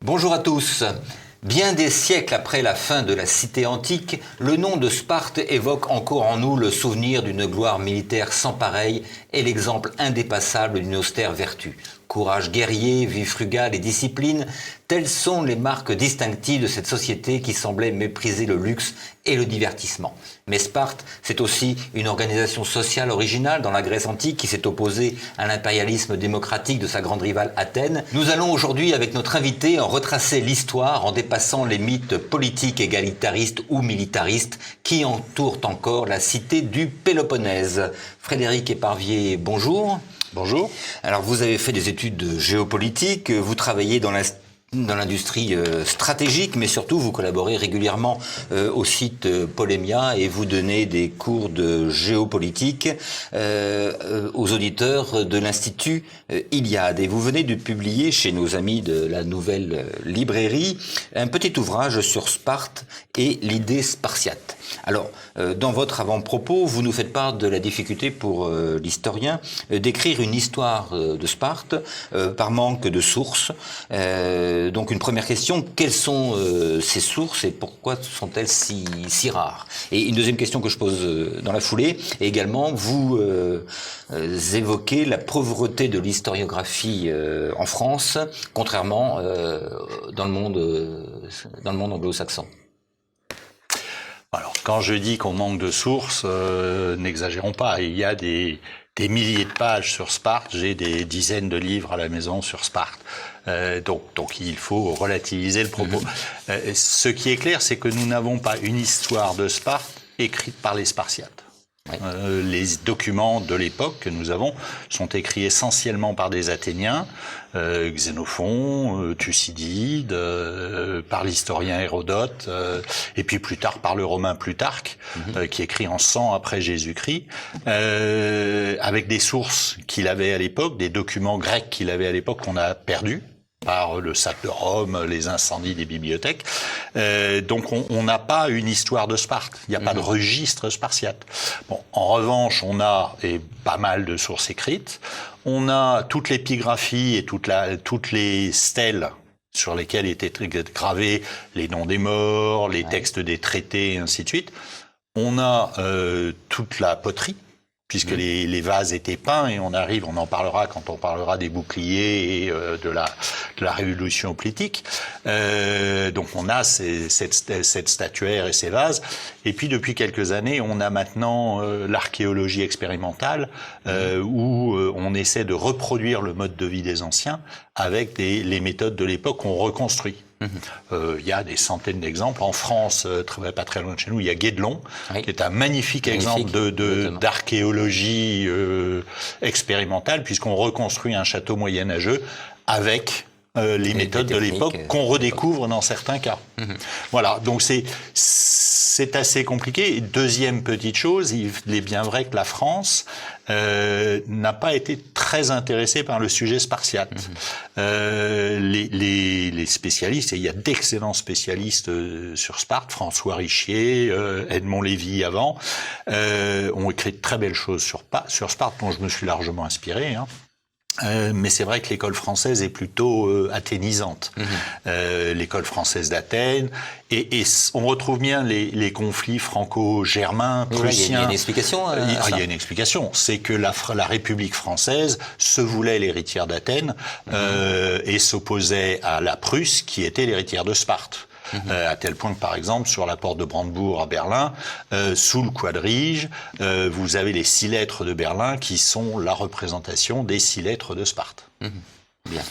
Bonjour à tous. Bien des siècles après la fin de la cité antique, le nom de Sparte évoque encore en nous le souvenir d'une gloire militaire sans pareille et l'exemple indépassable d'une austère vertu. Courage guerrier, vie frugale et discipline, telles sont les marques distinctives de cette société qui semblait mépriser le luxe et le divertissement. Mais Sparte, c'est aussi une organisation sociale originale dans la Grèce antique qui s'est opposée à l'impérialisme démocratique de sa grande rivale Athènes. Nous allons aujourd'hui, avec notre invité, en retracer l'histoire en dépassant les mythes politiques égalitaristes ou militaristes qui entourent encore la cité du Péloponnèse. Frédéric Éparvier, bonjour. Bonjour. Alors vous avez fait des études de géopolitique, vous travaillez dans l'industrie stratégique, mais surtout vous collaborez régulièrement au site Polémia et vous donnez des cours de géopolitique aux auditeurs de l'Institut Iliade. Et vous venez de publier chez nos amis de la Nouvelle Librairie un petit ouvrage sur Sparte et l'idée spartiate. Alors, dans votre avant-propos, vous nous faites part de la difficulté pour l'historien d'écrire une histoire de Sparte par manque de sources. Donc une première question, quelles sont ces sources et pourquoi sont-elles si rares? Et une deuxième question que je pose dans la foulée, et également, vous évoquez la pauvreté de l'historiographie en France, contrairement dans le monde anglo-saxon. Alors, quand je dis qu'on manque de sources, n'exagérons pas. Il y a des milliers de pages sur Sparte. J'ai des dizaines de livres à la maison sur Sparte. Donc il faut relativiser le propos. Ce qui est clair, c'est que nous n'avons pas une histoire de Sparte écrite par les Spartiates. Les documents de l'époque que nous avons sont écrits essentiellement par des Athéniens, Xénophon, Thucydide, par l'historien Hérodote, et puis plus tard par le romain Plutarque, qui écrit en 100 après Jésus-Christ, avec des sources qu'il avait à l'époque, des documents grecs qu'il avait à l'époque qu'on a perdus par le sac de Rome, les incendies des bibliothèques. Donc on n'a pas une histoire de Sparte, il n'y a pas de registre spartiate. Bon, en revanche, on a pas mal de sources écrites, on a toute l'épigraphie et toutes les stèles sur lesquelles étaient gravés les noms des morts, les textes des traités, et ainsi de suite. On a toute la poterie, puisque les vases étaient peints, et on en parlera quand on parlera des boucliers et de la révolution politique. Donc on a cette statuaire et ces vases. Et puis depuis quelques années, on a maintenant l'archéologie expérimentale, où on essaie de reproduire le mode de vie des anciens avec les méthodes de l'époque qu'on reconstruit. Il y a des centaines d'exemples. En France, pas très loin de chez nous, il y a Guédelon, qui est un magnifique exemple d'archéologie expérimentale, puisqu'on reconstruit un château moyenâgeux avec les méthodes de l'époque qu'on redécouvre dans certains cas. Voilà, donc c'est assez compliqué. Et deuxième petite chose, il est bien vrai que la France n'a pas été très intéressée par le sujet spartiate. Les spécialistes, et il y a d'excellents spécialistes sur Sparte, François Richier, Edmond Lévy avant, ont écrit de très belles choses sur Sparte, dont je me suis largement inspiré. Mais c'est vrai que l'école française est plutôt athénisante. L'école française d'Athènes, et on retrouve bien les conflits franco-germains, prussiens. Il y a une explication à ça. Il y a une explication, c'est que la République française se voulait l'héritière d'Athènes et s'opposait à la Prusse, qui était l'héritière de Sparte. À tel point que, par exemple, sur la porte de Brandebourg à Berlin, sous le quadrige, vous avez les 6 lettres de Berlin qui sont la représentation des 6 lettres de Sparte. Bien.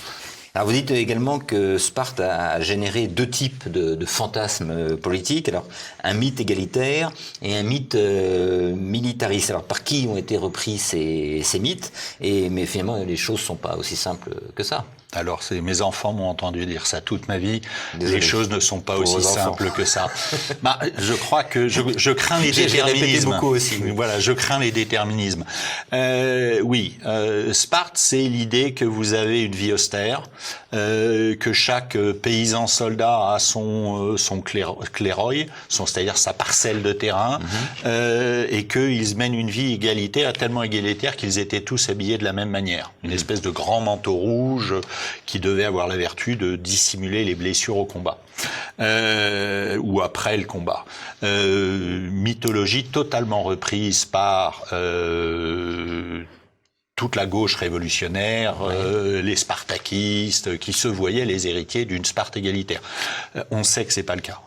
Alors vous dites également que Sparte a généré 2 types de fantasmes politiques. Alors un mythe égalitaire et un mythe militariste. Alors par qui ont été repris ces mythes? Mais finalement les choses sont pas aussi simples que ça. Alors, mes enfants m'ont entendu dire ça toute ma vie. Désolé. Les choses ne sont pas aussi simples que ça. Je crois que je crains les déterminismes. J'ai répété beaucoup aussi. Oui. Voilà, je crains les déterminismes. Sparte, c'est l'idée que vous avez une vie austère, que chaque paysan soldat a son clairoy, c'est-à-dire sa parcelle de terrain, et qu'ils mènent une vie égalitaire, tellement égalitaire qu'ils étaient tous habillés de la même manière. Une espèce de grand manteau rouge, qui devait avoir la vertu de dissimuler les blessures au combat. Ou après le combat. Mythologie totalement reprise par toute la gauche révolutionnaire, les spartakistes, qui se voyaient les héritiers d'une Sparte égalitaire. On sait que c'est pas le cas.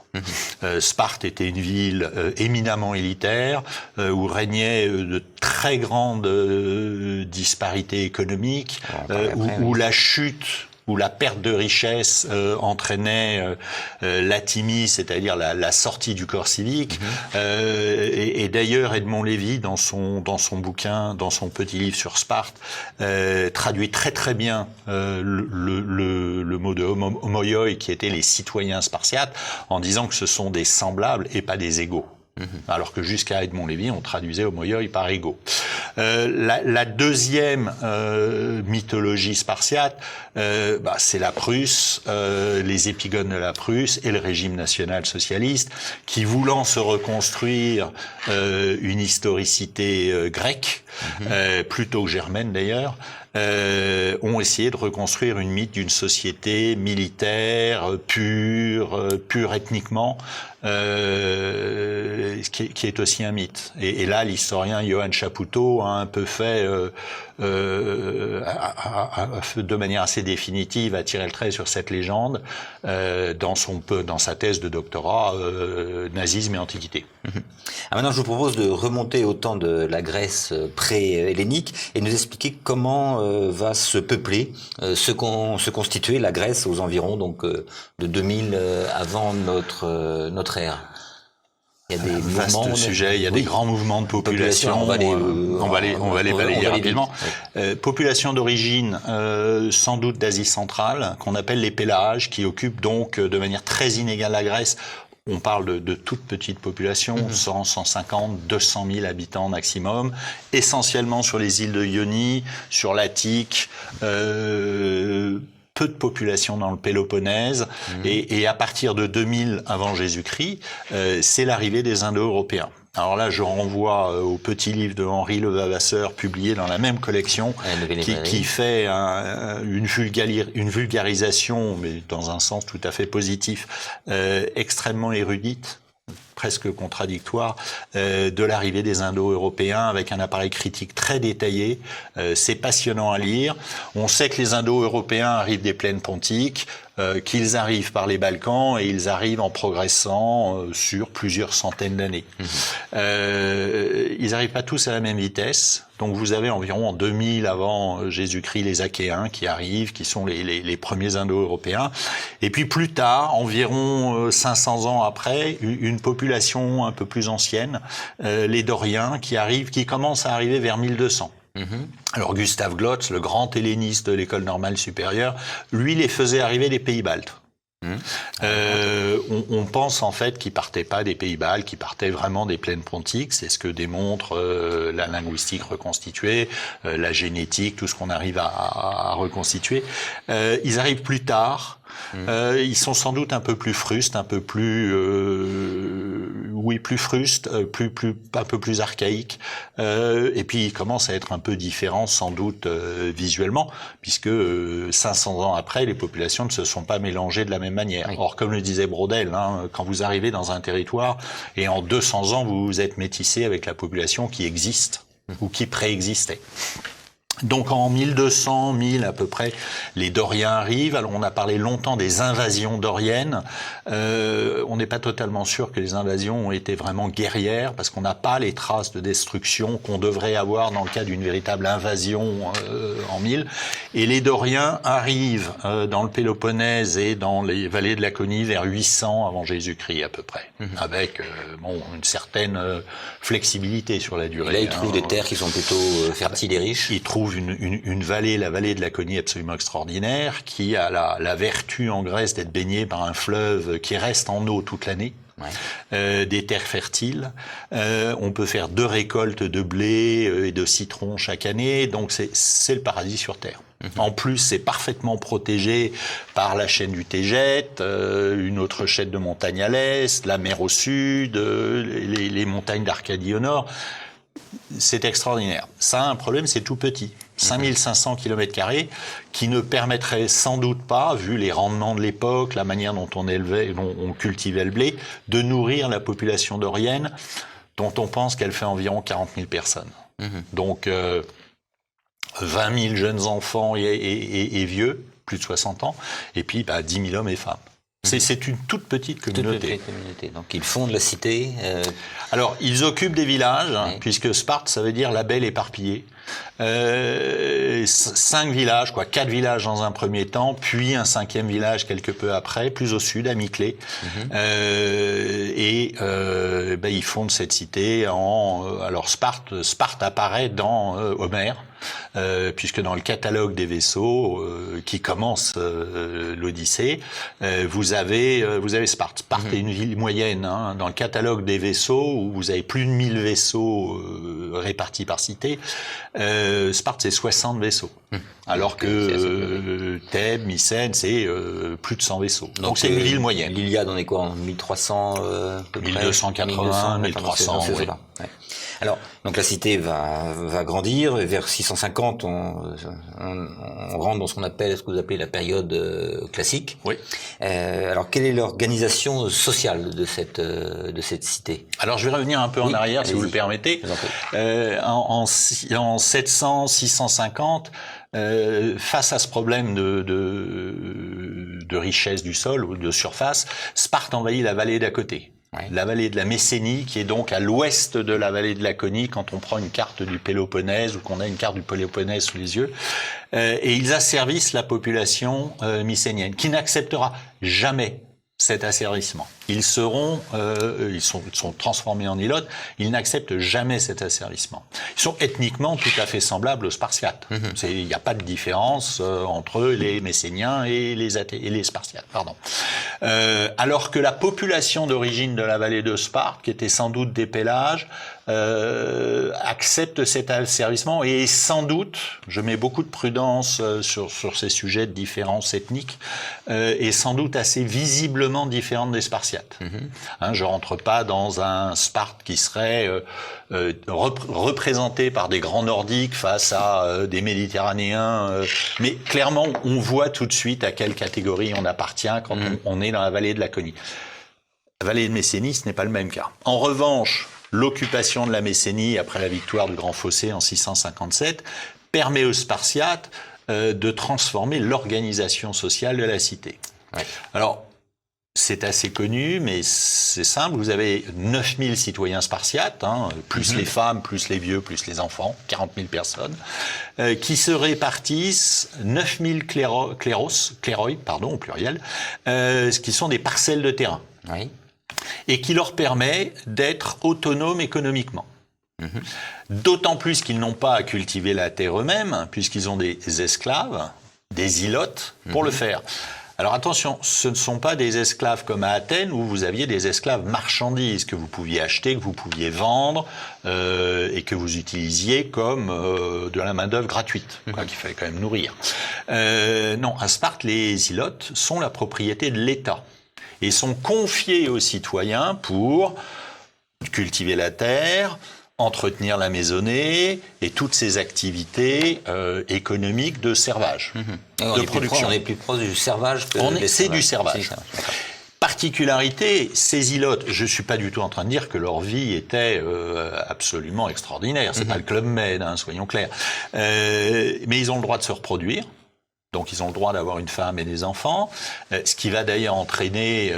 Sparte était une ville éminemment élitaire, où régnaient de très grandes disparités économiques, où la chute où la perte de richesse entraînait l'athymie, c'est-à-dire la sortie du corps civique. Et d'ailleurs, Edmond Lévy, dans son bouquin, dans son petit livre sur Sparte, traduit très très bien le mot de homoioi, qui était les citoyens spartiates, en disant que ce sont des semblables et pas des égaux. Alors que jusqu'à Edmond Lévy, on traduisait homoioi par égaux. La deuxième mythologie spartiate, c'est la Prusse, les épigones de la Prusse et le régime national-socialiste, qui, voulant se reconstruire une historicité grecque, plutôt que germaine d'ailleurs, ont essayé de reconstruire une mythe d'une société militaire, pure ethniquement, qui est aussi un mythe. Et là, l'historien Johann Chapoutot a un peu fait, de manière assez définitive, a tiré le trait sur cette légende dans sa thèse de doctorat nazisme et antiquité. Maintenant, je vous propose de remonter au temps de la Grèce pré-hellénique et nous expliquer comment va se peupler, se constituer la Grèce aux environs donc de 2000 avant notre ère. Il y a des mouvements, sujet, il y a des grands mouvements de population. On va les balayer rapidement. Population d'origine, sans doute d'Asie centrale, qu'on appelle les Pélages, qui occupent donc de manière très inégale la Grèce. On parle de toutes petites populations, 100, 150, 200 000 habitants maximum, essentiellement sur les îles de Ionie, sur l'Attique, peu de population dans le Péloponnèse, et à partir de 2000 avant Jésus-Christ, c'est l'arrivée des Indo-Européens. Alors là, je renvoie au petit livre de Henri Levavasseur, publié dans la même collection, qui fait une vulgarisation, mais dans un sens tout à fait positif, extrêmement érudite, presque contradictoire, de l'arrivée des Indo-Européens, avec un appareil critique très détaillé. C'est passionnant à lire. On sait que les Indo-Européens arrivent des plaines pontiques, qu'ils arrivent par les Balkans, et ils arrivent en progressant sur plusieurs centaines d'années. Ils n'arrivent pas tous à la même vitesse. Donc vous avez environ en 2000 avant Jésus-Christ les Achéens qui arrivent, qui sont les premiers Indo-Européens. Et puis plus tard, environ 500 ans après, une population un peu plus ancienne, les Doriens, qui commencent à arriver vers 1200. Alors Gustave Glotz, le grand helléniste de l'école normale supérieure, lui les faisait arriver des pays baltes. On pense en fait qu'ils partaient pas des pays baltes, qu'ils partaient vraiment des plaines pontiques. C'est ce que démontre la linguistique reconstituée, la génétique, tout ce qu'on arrive à reconstituer. Ils arrivent plus tard. Ils sont sans doute un peu plus frustes, un peu plus, plus frustes, un peu plus archaïques. Et puis ils commencent à être un peu différents, sans doute visuellement, puisque 500 ans après, les populations ne se sont pas mélangées de la même manière. Oui. Or, comme le disait Braudel, quand vous arrivez dans un territoire et en 200 ans vous vous êtes métissé avec la population qui existe ou qui préexistait. Donc en 1200, 1000 à peu près, les Doriens arrivent. Alors on a parlé longtemps des invasions doriennes. On n'est pas totalement sûr que les invasions ont été vraiment guerrières, parce qu'on n'a pas les traces de destruction qu'on devrait avoir dans le cas d'une véritable invasion en 1000. Et les Doriens arrivent dans le Péloponnèse et dans les vallées de Laconie vers 800 avant Jésus-Christ à peu près, avec une certaine flexibilité sur la durée. Et là ils trouvent des terres qui sont plutôt fertiles et riches. Ils trouvent une vallée, la vallée de Laconie absolument extraordinaire, qui a la vertu en Grèce d'être baignée par un fleuve qui reste en eau toute l'année. Ouais. Des terres fertiles. On peut faire 2 récoltes de blé et de citron chaque année, donc c'est le paradis sur terre. En plus, c'est parfaitement protégé par la chaîne du Tégète, une autre chaîne de montagnes à l'est, la mer au sud, les montagnes d'Arcadie au nord. c'est extraordinaire. Ça a un problème, c'est tout petit. 5500 km², qui ne permettrait sans doute pas, vu les rendements de l'époque, la manière dont on cultivait le blé, de nourrir la population dorienne, dont on pense qu'elle fait environ 40 000 personnes. Donc, 20 000 jeunes enfants et vieux, plus de 60 ans, et puis 10 000 hommes et femmes. C'est une toute petite communauté. Donc ils fondent la cité. Alors ils occupent des villages, puisque Sparte, ça veut dire la belle éparpillée. 5 villages, 4 villages dans un premier temps, puis un 5e village quelque peu après, plus au sud, à Myclée. Ils fondent cette cité alors Sparte apparaît dans Homère. Puisque dans le catalogue des vaisseaux qui commence l'Odyssée, vous avez Sparte. Sparte est une ville moyenne. Dans le catalogue des vaisseaux, où vous avez plus de 1000 vaisseaux répartis par cité, Sparte c'est 60 vaisseaux. Alors que Thèbes, Mycène, c'est plus de 100 vaisseaux. Donc c'est une ville moyenne. L'Iliade, on est quoi, en 1300 1280, 1300, oui. Alors, donc la cité va grandir. Vers 650, on rentre dans ce qu'on appelle, ce que vous appelez la période classique. Oui. Alors, quelle est l'organisation sociale de cette cité? Alors, je vais revenir un peu en arrière, si vous le permettez. En 700, 650, face à ce problème de richesse du sol ou de surface, Sparte envahit la vallée d'à côté. La vallée de la Messénie, qui est donc à l'ouest de la vallée de Laconie, quand on prend une carte du Péloponnèse ou qu'on a une carte du Péloponnèse sous les yeux, et ils asservissent la population mycénienne, qui n'acceptera jamais cet asservissement. Ils sont transformés en ilotes, ils n'acceptent jamais cet asservissement. Ils sont ethniquement tout à fait semblables aux Spartiates. Il n'y a pas de différence entre les Messéniens et les Spartiates. Alors que la population d'origine de la vallée de Sparte, qui était sans doute des Pélages, accepte cet asservissement et sans doute, je mets beaucoup de prudence sur ces sujets de différence ethnique, est sans doute assez visiblement différente des Spartiates. Je rentre pas dans un Sparte qui serait représenté par des grands Nordiques face à des Méditerranéens, mais clairement on voit tout de suite à quelle catégorie on appartient quand on est dans la vallée de Laconie. La vallée de Messénie, ce n'est pas le même cas. En revanche, l'occupation de la Messénie après la victoire du Grand Fossé en 657 permet aux Spartiates de transformer l'organisation sociale de la cité. Alors, c'est assez connu, mais c'est simple. Vous avez 9000 citoyens spartiates, plus les femmes, plus les vieux, plus les enfants, 40 000 personnes, qui se répartissent 9000 kléroi, au pluriel, qui sont des parcelles de terrain. Et qui leur permet d'être autonomes économiquement. D'autant plus qu'ils n'ont pas à cultiver la terre eux-mêmes, puisqu'ils ont des esclaves, des ilotes, pour le faire. Alors attention, ce ne sont pas des esclaves comme à Athènes, où vous aviez des esclaves marchandises que vous pouviez acheter, que vous pouviez vendre, et que vous utilisiez comme de la main-d'œuvre gratuite, qu'il fallait quand même nourrir. Non, à Sparte, les ilotes sont la propriété de l'État. Et sont confiés aux citoyens pour cultiver la terre, entretenir la maisonnée et toutes ces activités économiques de servage, de production. On est plus proche du servage que c'est du servage. Particularité, ces ilotes, je suis pas du tout en train de dire que leur vie était absolument extraordinaire, c'est pas le Club Med, soyons clairs, mais ils ont le droit de se reproduire. Donc ils ont le droit d'avoir une femme et des enfants, ce qui va d'ailleurs entraîner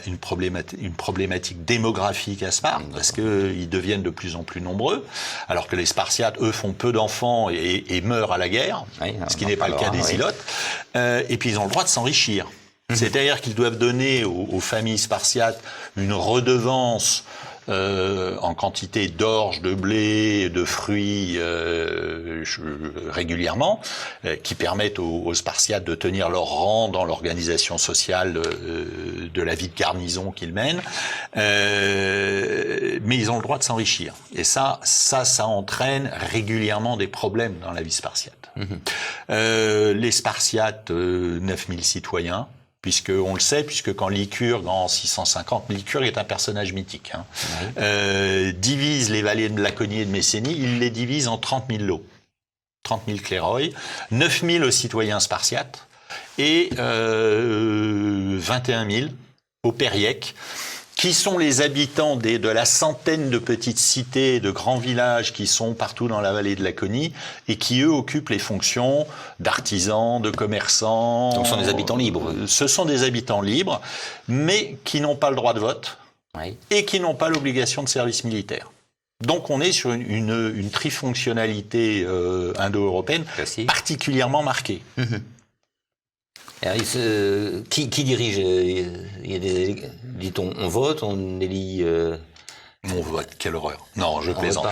une problématique démographique à Sparte, parce qu'ils deviennent de plus en plus nombreux, alors que les Spartiates, eux, font peu d'enfants et meurent à la guerre, ce qui n'est pas le cas des ilotes. Et puis ils ont le droit de s'enrichir. C'est-à-dire qu'ils doivent donner aux familles spartiates une redevance en quantité d'orge, de blé, de fruits régulièrement, qui permettent aux Spartiates de tenir leur rang dans l'organisation sociale de la vie de garnison qu'ils mènent. Mais ils ont le droit de s'enrichir. Et ça entraîne régulièrement des problèmes dans la vie spartiate. Les Spartiates, 9000 citoyens, puisque on le sait, puisque quand Lycurgue, en 650, Lycurgue est un personnage mythique, hein, divise les vallées de Laconie et de Messénie, il les divise en 30 000 lots. 30 000 cléroïs, 9 000 aux citoyens spartiates et 21 000 aux Périèques, qui sont les habitants de la centaine de petites cités, de grands villages qui sont partout dans la vallée de Laconie et qui, eux, occupent les fonctions d'artisans, de commerçants. Donc ce sont des habitants libres. Ce sont des habitants libres, mais qui n'ont pas le droit de vote et qui n'ont pas l'obligation de service militaire. Donc on est sur une trifonctionnalité indo-européenne particulièrement marquée. Alors, qui dirige? Il y a dit-on, on vote, on élit... On vote, quelle horreur. Non, je plaisante.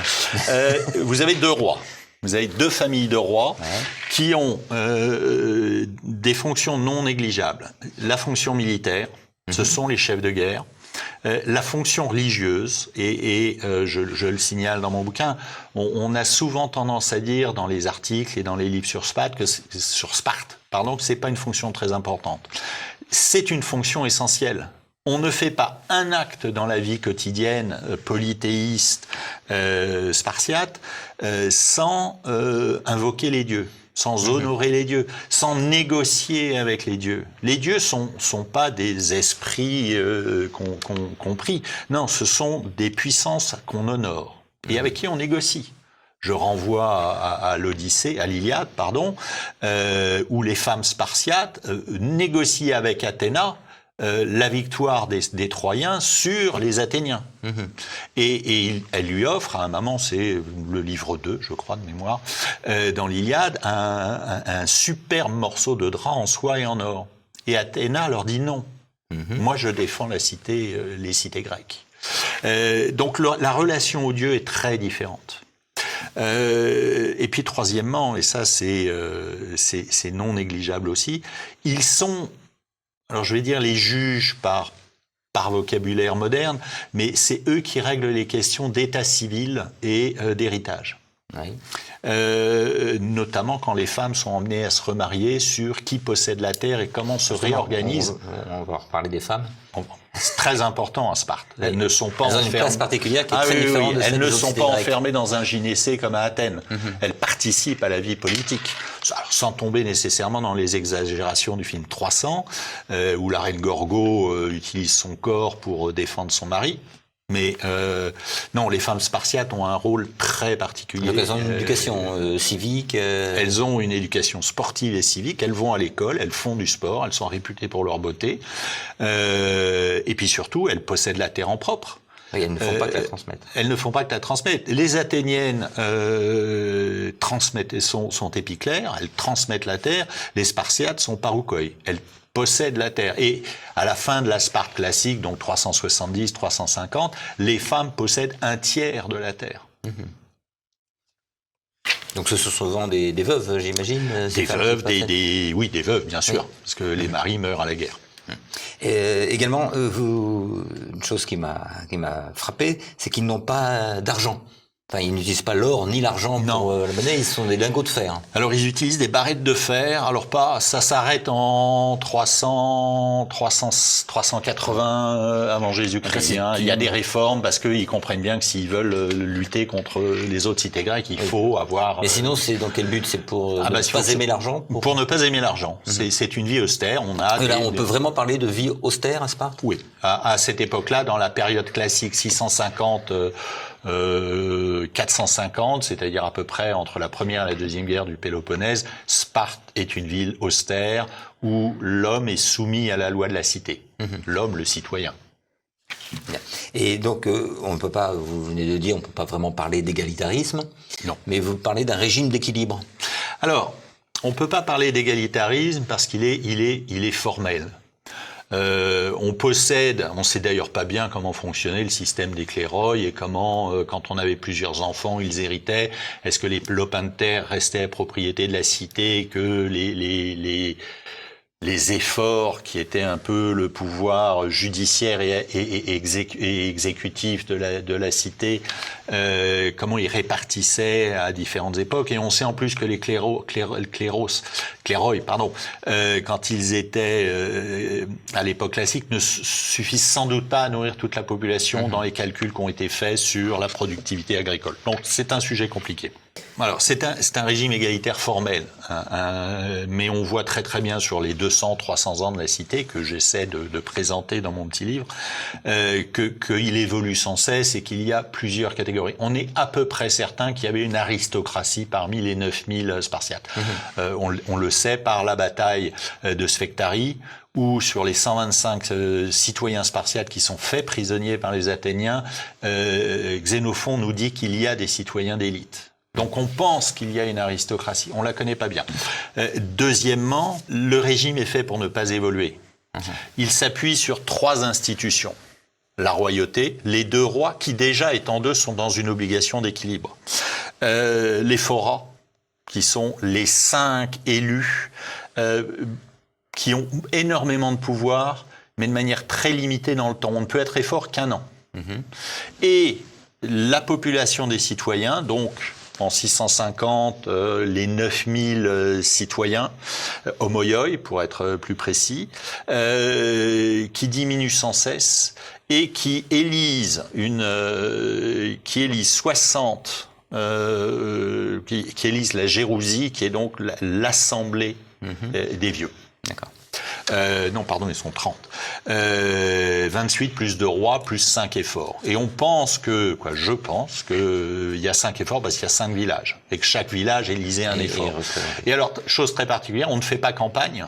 Vous avez deux rois. Vous avez deux familles de rois qui ont des fonctions non négligeables. La fonction militaire, ce sont les chefs de guerre. La fonction religieuse, et je le signale dans mon bouquin, on a souvent tendance à dire dans les articles et dans les livres sur Sparte que c'est pas une fonction très importante. C'est une fonction essentielle. On ne fait pas un acte dans la vie quotidienne polythéiste spartiate sans invoquer les dieux, sans honorer les dieux, sans négocier avec les dieux. Les dieux sont pas des esprits qu'on prie. Non, ce sont des puissances qu'on honore et avec qui on négocie. Je renvoie à l'Odyssée, à l'Iliade, pardon, où les femmes spartiates négocient avec Athéna la victoire des Troyens sur les Athéniens. Et elle lui offre, à un moment, c'est le livre 2, je crois, de mémoire, dans l'Iliade, un superbe morceau de drap en soie et en or. Et Athéna leur dit non. Moi, je défends les cités grecques. Donc la relation aux dieux est très différente. Et puis troisièmement, et ça c'est non négligeable aussi, ils sont, alors je vais dire les juges par vocabulaire moderne, mais c'est eux qui règlent les questions d'état civil et d'héritage. Notamment quand les femmes sont emmenées à se remarier sur qui possède la terre et comment se réorganise. On va reparler des femmes. C'est très important à Sparte. Elles ne sont pas enfermées. Elles ont une place particulière qui est très différente de celle Elles ne sont pas enfermées dans un gynécée comme à Athènes. Elles participent à la vie politique. Alors, sans tomber nécessairement dans les exagérations du film 300, où la reine Gorgo utilise son corps pour défendre son mari. Mais non, les femmes spartiates ont un rôle très particulier. Donc elles ont une éducation civique. Elles ont une éducation sportive et civique. Elles vont à l'école, elles font du sport, elles sont réputées pour leur beauté. Et puis surtout, elles possèdent la terre en propre. Oui, elles ne font pas que la transmettre. Elles ne font pas que la transmettre. Les Athéniennes transmettent, sont épiclères, elles transmettent la terre. Les Spartiates sont paroukoï. Elles possèdent la terre. Et à la fin de la Sparte classique, donc 370, 350, les femmes possèdent un tiers de la terre. Donc ce sont souvent des veuves, j'imagine. Des veuves, oui, des veuves, bien sûr, parce que les maris meurent à la guerre. Également, une chose qui m'a frappé, c'est qu'ils n'ont pas d'argent. Enfin, ils n'utilisent pas l'or ni l'argent pour la monnaie, ils sont des lingots de fer. Alors, ils utilisent des barrettes de fer. Alors, ça s'arrête en 380 avant Jésus-Christ. Il y a des réformes parce qu'ils comprennent bien que s'ils veulent lutter contre les autres cités grecques, il faut avoir... Mais sinon, c'est dans quel but? C'est pour ne pas aimer l'argent? Pour ne pas aimer l'argent. C'est une vie austère. On peut vraiment parler de vie austère à Sparte? Oui. À cette époque-là, dans la période classique 650... 450, c'est-à-dire à peu près entre la première et la deuxième guerre du Péloponnèse, Sparte est une ville austère où l'homme est soumis à la loi de la cité. L'homme, le citoyen. Et donc, on ne peut pas, vous venez de dire, on ne peut pas vraiment parler d'égalitarisme. Non. Mais vous parlez d'un régime d'équilibre. Alors, on ne peut pas parler d'égalitarisme parce qu'il est formel. On sait d'ailleurs pas bien comment fonctionnait le système des cléroïs et comment, quand on avait plusieurs enfants, ils héritaient. Est-ce que les lopins de terre restaient à propriété de la cité et que les efforts qui étaient un peu le pouvoir judiciaire et exécutif de la cité, comment ils répartissaient à différentes époques. Et on sait en plus que les cléroïs, quand ils étaient à l'époque classique, ne suffisent sans doute pas à nourrir toute la population dans les calculs qui ont été faits sur la productivité agricole. Donc c'est un sujet compliqué. Alors c'est un régime égalitaire formel, mais on voit très très bien sur les 200-300 ans de la cité que j'essaie de présenter dans mon petit livre qu'il évolue sans cesse et qu'il y a plusieurs catégories. On est à peu près certain qu'il y avait une aristocratie parmi les 9000 Spartiates. On le sait par la bataille de Sphectarie, où sur les 125 citoyens spartiates qui sont faits prisonniers par les Athéniens, Xénophon nous dit qu'il y a des citoyens d'élite. Donc on pense qu'il y a une aristocratie, on la connaît pas bien. Deuxièmement, le régime est fait pour ne pas évoluer. Il s'appuie sur 3 institutions. La royauté, les 2 rois, qui déjà étant 2 sont dans une obligation d'équilibre. Les forats, qui sont les 5 élus, qui ont énormément de pouvoir, mais de manière très limitée dans le temps. On ne peut être fort qu'1 an. Et la population des citoyens, donc en 650, les 9000 citoyens, homoioi pour être plus précis, qui diminuent sans cesse et qui élisent 60, qui élisent la Gérousie, qui est donc l'assemblée des vieux. D'accord. Non, pardon, ils sont 30. 28 plus 2 rois plus 5 efforts. Et on pense que, je pense que il y a 5 efforts parce qu'il y a 5 villages et que chaque village élisait un effort. Et alors, chose très particulière, on ne fait pas campagne.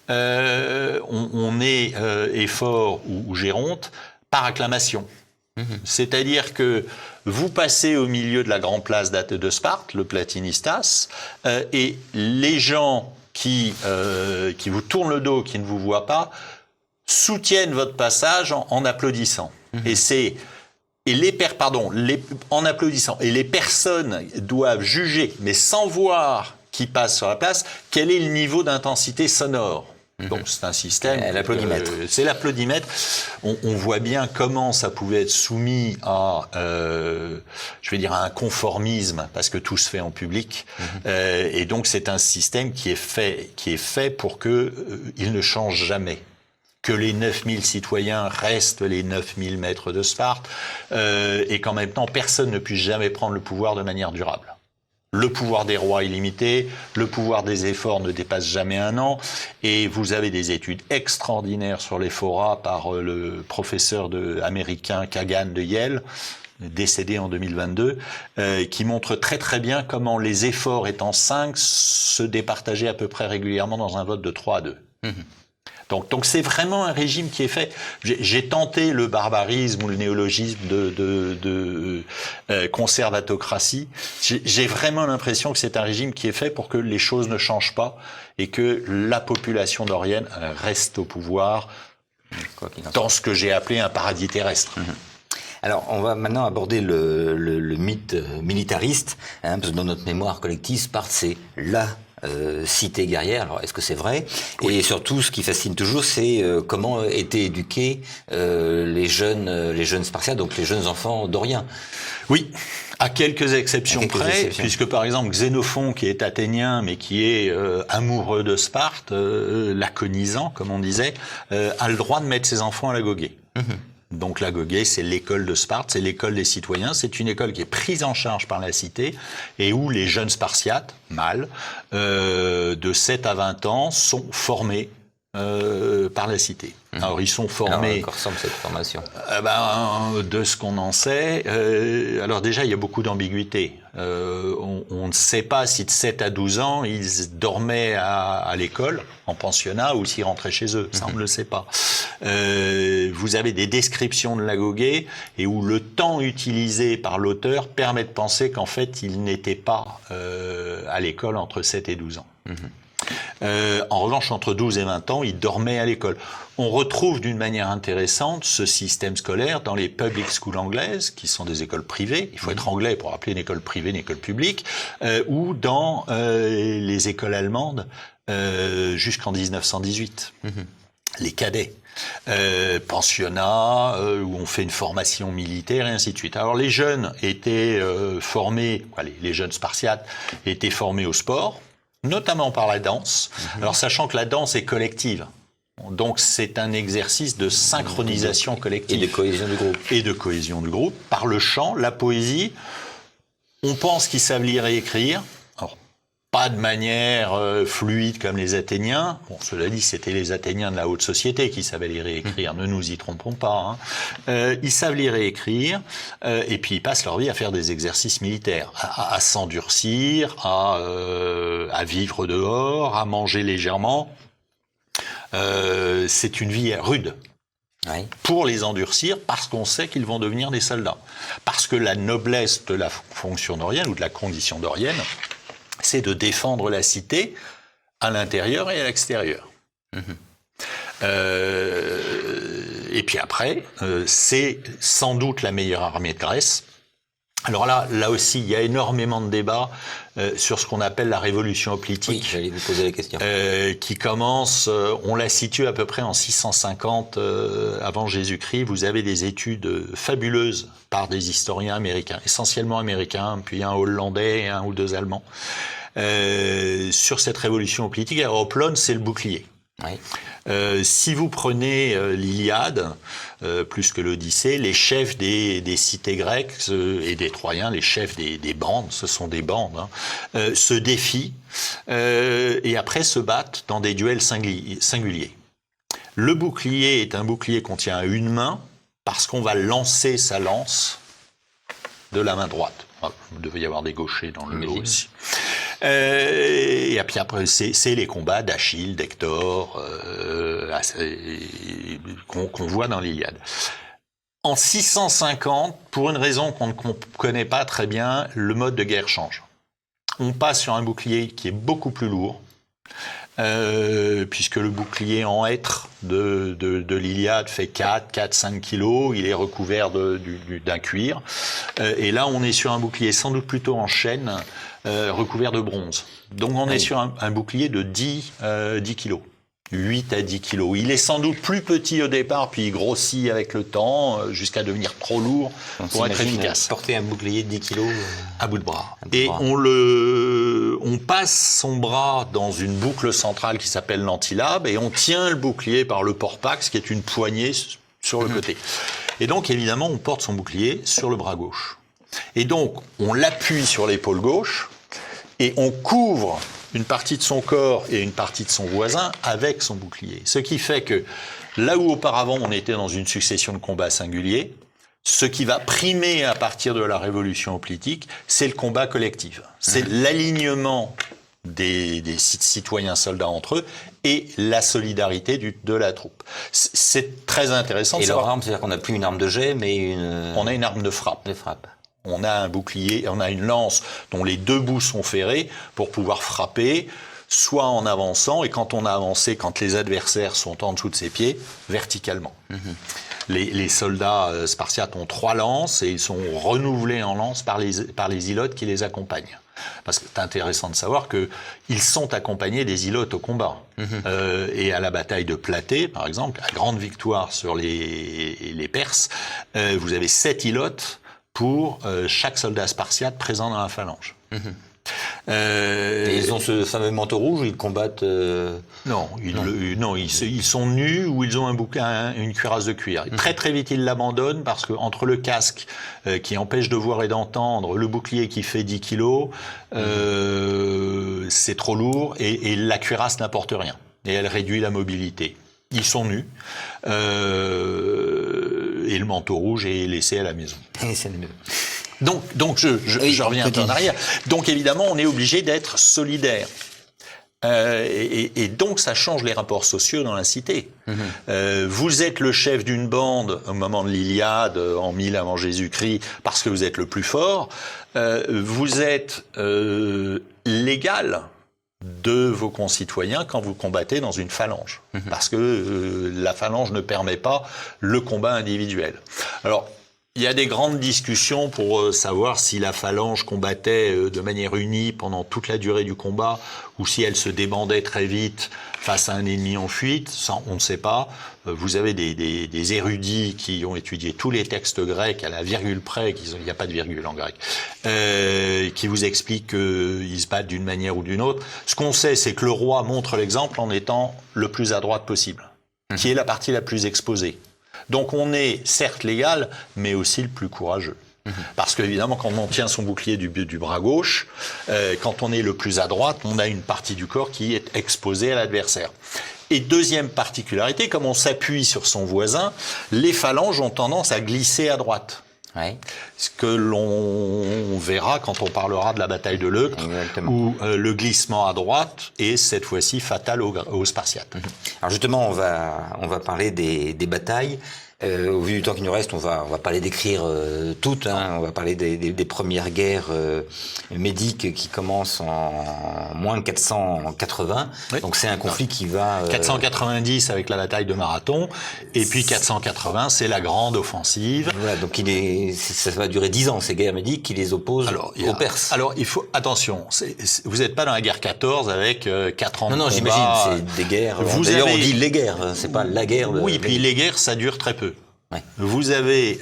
On est effort ou géronte par acclamation. C'est-à-dire que vous passez au milieu de la grande place de Sparte, le Platinistas, et les gens qui vous tournent le dos, qui ne vous voient pas, soutiennent votre passage en applaudissant. En applaudissant. Et les personnes doivent juger, mais sans voir qui passe sur la place, quel est le niveau d'intensité sonore. Donc c'est un système. L'applaudimètre. C'est l'applaudimètre. On voit bien comment ça pouvait être soumis à, à un conformisme, parce que tout se fait en public. Et donc c'est un système qui est fait pour que il ne change jamais. Que les 9000 citoyens restent les 9000 maîtres de Sparte, et qu'en même temps personne ne puisse jamais prendre le pouvoir de manière durable. Le pouvoir des rois est limité, le pouvoir des efforts ne dépasse jamais 1 an, et vous avez des études extraordinaires sur les forats par le professeur américain Kagan de Yale, décédé en 2022, qui montre très très bien comment les efforts étant 5 se départageaient à peu près régulièrement dans un vote de 3-2. Donc c'est vraiment un régime qui est fait. J'ai tenté le barbarisme ou le néologisme de conservatocratie. J'ai vraiment l'impression que c'est un régime qui est fait pour que les choses ne changent pas et que la population dorienne reste au pouvoir dans ce que j'ai appelé un paradis terrestre. Alors, on va maintenant aborder le mythe militariste, parce que dans notre mémoire collective, Sparte, c'est la cité guerrière. Alors, est-ce que c'est vrai? Et surtout, ce qui fascine toujours, c'est comment étaient éduqués les jeunes Spartiates, donc les jeunes enfants doriens. Oui, à quelques exceptions près, puisque par exemple Xénophon, qui est athénien, mais qui est amoureux de Sparte, laconisant, comme on disait, a le droit de mettre ses enfants à l'agogé. Donc l'agogé, c'est l'école de Sparte, c'est l'école des citoyens. C'est une école qui est prise en charge par la cité et où les jeunes Spartiates, mâles, de 7 à 20 ans, sont formés par la cité. Alors ils sont formés. Alors, à quoi ressemble cette formation? De ce qu'on en sait. Alors déjà, il y a beaucoup d'ambiguïté. On ne sait pas si de 7 à 12 ans, ils dormaient à l'école, en pensionnat, ou s'ils rentraient chez eux. Ça, on ne le sait pas. Vous avez des descriptions de l'agogé et où le temps utilisé par l'auteur permet de penser qu'en fait, ils n'étaient pas à l'école entre 7 et 12 ans. En revanche, entre 12 et 20 ans, ils dormaient à l'école. On retrouve d'une manière intéressante ce système scolaire dans les public schools anglaises, qui sont des écoles privées. Il faut être anglais pour appeler une école privée une école publique, ou dans les les écoles allemandes jusqu'en 1918. Les cadets. Pensionnats, où on fait une formation militaire et ainsi de suite. Alors les jeunes étaient formés, les jeunes spartiates étaient formés au sport, notamment par la danse. Alors sachant que la danse est collective. Donc c'est un exercice de synchronisation collective. Et de cohésion du groupe. Et de cohésion du groupe. Par le chant, la poésie, on pense qu'ils savent lire et écrire. Alors, pas de manière fluide comme les Athéniens. Bon, cela dit, c'était les Athéniens de la haute société qui savaient lire et écrire, ne nous y trompons pas. Ils savent lire et écrire, et puis ils passent leur vie à faire des exercices militaires, à s'endurcir, à vivre dehors, à manger légèrement. C'est une vie rude. Oui. Pour les endurcir, parce qu'on sait qu'ils vont devenir des soldats. Parce que la noblesse de la fonction dorienne, ou de la condition dorienne, c'est de défendre la cité à l'intérieur et à l'extérieur. Et puis après, c'est sans doute la meilleure armée de Grèce. Alors là aussi, il y a énormément de débats sur ce qu'on appelle la révolution hoplitique. Oui, j'allais vous poser la question. Qui commence, on la situe à peu près en 650 avant Jésus-Christ. Vous avez des études fabuleuses par des historiens américains, essentiellement américains, puis un hollandais et un ou deux allemands, sur cette révolution hoplitique. Alors, Hoplon, c'est le bouclier. Oui. Si vous prenez l'Iliade, plus que l'Odyssée, les chefs des cités grecques et des Troyens, les chefs des bandes, ce sont des bandes, se défient et après se battent dans des duels singuliers. Le bouclier est un bouclier qu'on tient à une main parce qu'on va lancer sa lance de la main droite. Il devait y avoir des gauchers dans le lot aussi. Et puis après, c'est les combats d'Achille, d'Hector, qu'on voit dans l'Iliade. En 650, pour une raison qu'on ne connaît pas très bien, le mode de guerre change. On passe sur un bouclier qui est beaucoup plus lourd, puisque le bouclier en hêtre de l'Iliade fait 4-5 kilos, il est recouvert d'un cuir, et là on est sur un bouclier sans doute plutôt en chêne, recouvert de bronze. Donc on est sur un bouclier de 10 kilos. 8 à 10 kilos. Il est sans doute plus petit au départ, puis il grossit avec le temps, jusqu'à devenir trop lourd pour être efficace. Porter un bouclier de 10 kilos à bout de bras. Et on passe son bras dans une boucle centrale qui s'appelle l'antilabe, et on tient le bouclier par le porpax, qui est une poignée sur le côté. Et donc, évidemment, on porte son bouclier sur le bras gauche. Et donc, on l'appuie sur l'épaule gauche, et on couvre une partie de son corps et une partie de son voisin avec son bouclier. Ce qui fait que là où auparavant on était dans une succession de combats singuliers, ce qui va primer à partir de la révolution hoplitique, c'est le combat collectif. C'est l'alignement des citoyens soldats entre eux et la solidarité de la troupe. C'est très intéressant. Et leur arme, c'est-à-dire qu'on n'a plus une arme de jet, mais on a une arme de frappe. On a un bouclier, on a une lance dont les deux bouts sont ferrés pour pouvoir frapper, soit en avançant, et quand on a avancé, quand les adversaires sont en dessous de ses pieds, verticalement. Les soldats spartiates ont 3 lances et ils sont renouvelés en lances par les ilotes qui les accompagnent. Parce que c'est intéressant de savoir qu'ils sont accompagnés des ilotes au combat. Et à la bataille de Platée, par exemple, la grande victoire sur les Perses, vous avez 7 ilotes pour chaque soldat spartiate présent dans la phalange. Et ils ont ce fameux manteau rouge où ils combattent Non, ils sont nus ou ils ont une cuirasse de cuir. Très très vite ils l'abandonnent parce que entre le casque qui empêche de voir et d'entendre, le bouclier qui fait 10 kilos, c'est trop lourd et la cuirasse n'apporte rien. Et elle réduit la mobilité. Ils sont nus et le manteau rouge est laissé à la maison. Donc je reviens un peu en arrière. Donc évidemment, on est obligé d'être solidaire. Et donc ça change les rapports sociaux dans la cité. Vous êtes le chef d'une bande au moment de l'Iliade, en 1000 avant Jésus-Christ, parce que vous êtes le plus fort. Vous êtes l'égal de vos concitoyens quand vous combattez dans une phalange. Parce que la phalange ne permet pas le combat individuel. Alors, Il y a des grandes discussions pour savoir si la phalange combattait de manière unie pendant toute la durée du combat ou si elle se débandait très vite face à un ennemi en fuite. Ça, on ne sait pas. Vous avez des érudits qui ont étudié tous les textes grecs à la virgule près, il n'y a pas de virgule en grec, qui vous expliquent qu'ils se battent d'une manière ou d'une autre. Ce qu'on sait, c'est que le roi montre l'exemple en étant le plus à droite possible, qui est la partie la plus exposée. Donc on est certes légal, mais aussi le plus courageux. Parce qu'évidemment, quand on tient son bouclier du bras gauche, quand on est le plus à droite, on a une partie du corps qui est exposée à l'adversaire. Et deuxième particularité, comme on s'appuie sur son voisin, les phalanges ont tendance à glisser à droite. Ouais. Ce que l'on verra quand on parlera de la bataille de Leuctre, où le glissement à droite est cette fois-ci fatal aux Spartiates. Alors justement, on va parler des batailles. Au vu du temps qui nous reste, on va pas les décrire toutes. On va parler des premières guerres médiques qui commencent en moins de 480. Oui. Donc c'est un conflit qui va... 490 avec la bataille de Marathon, et puis 480, c'est la grande offensive. Voilà, donc ça va durer 10 ans, ces guerres médiques qui les opposent aux Perses. Alors il faut... Attention, vous n'êtes pas dans la guerre 14 avec 4 ans de combat. Non, j'imagine, c'est des guerres... D'ailleurs, on dit les guerres, c'est pas la guerre... Oui, puis les guerres, ça dure très peu. Ouais. Vous avez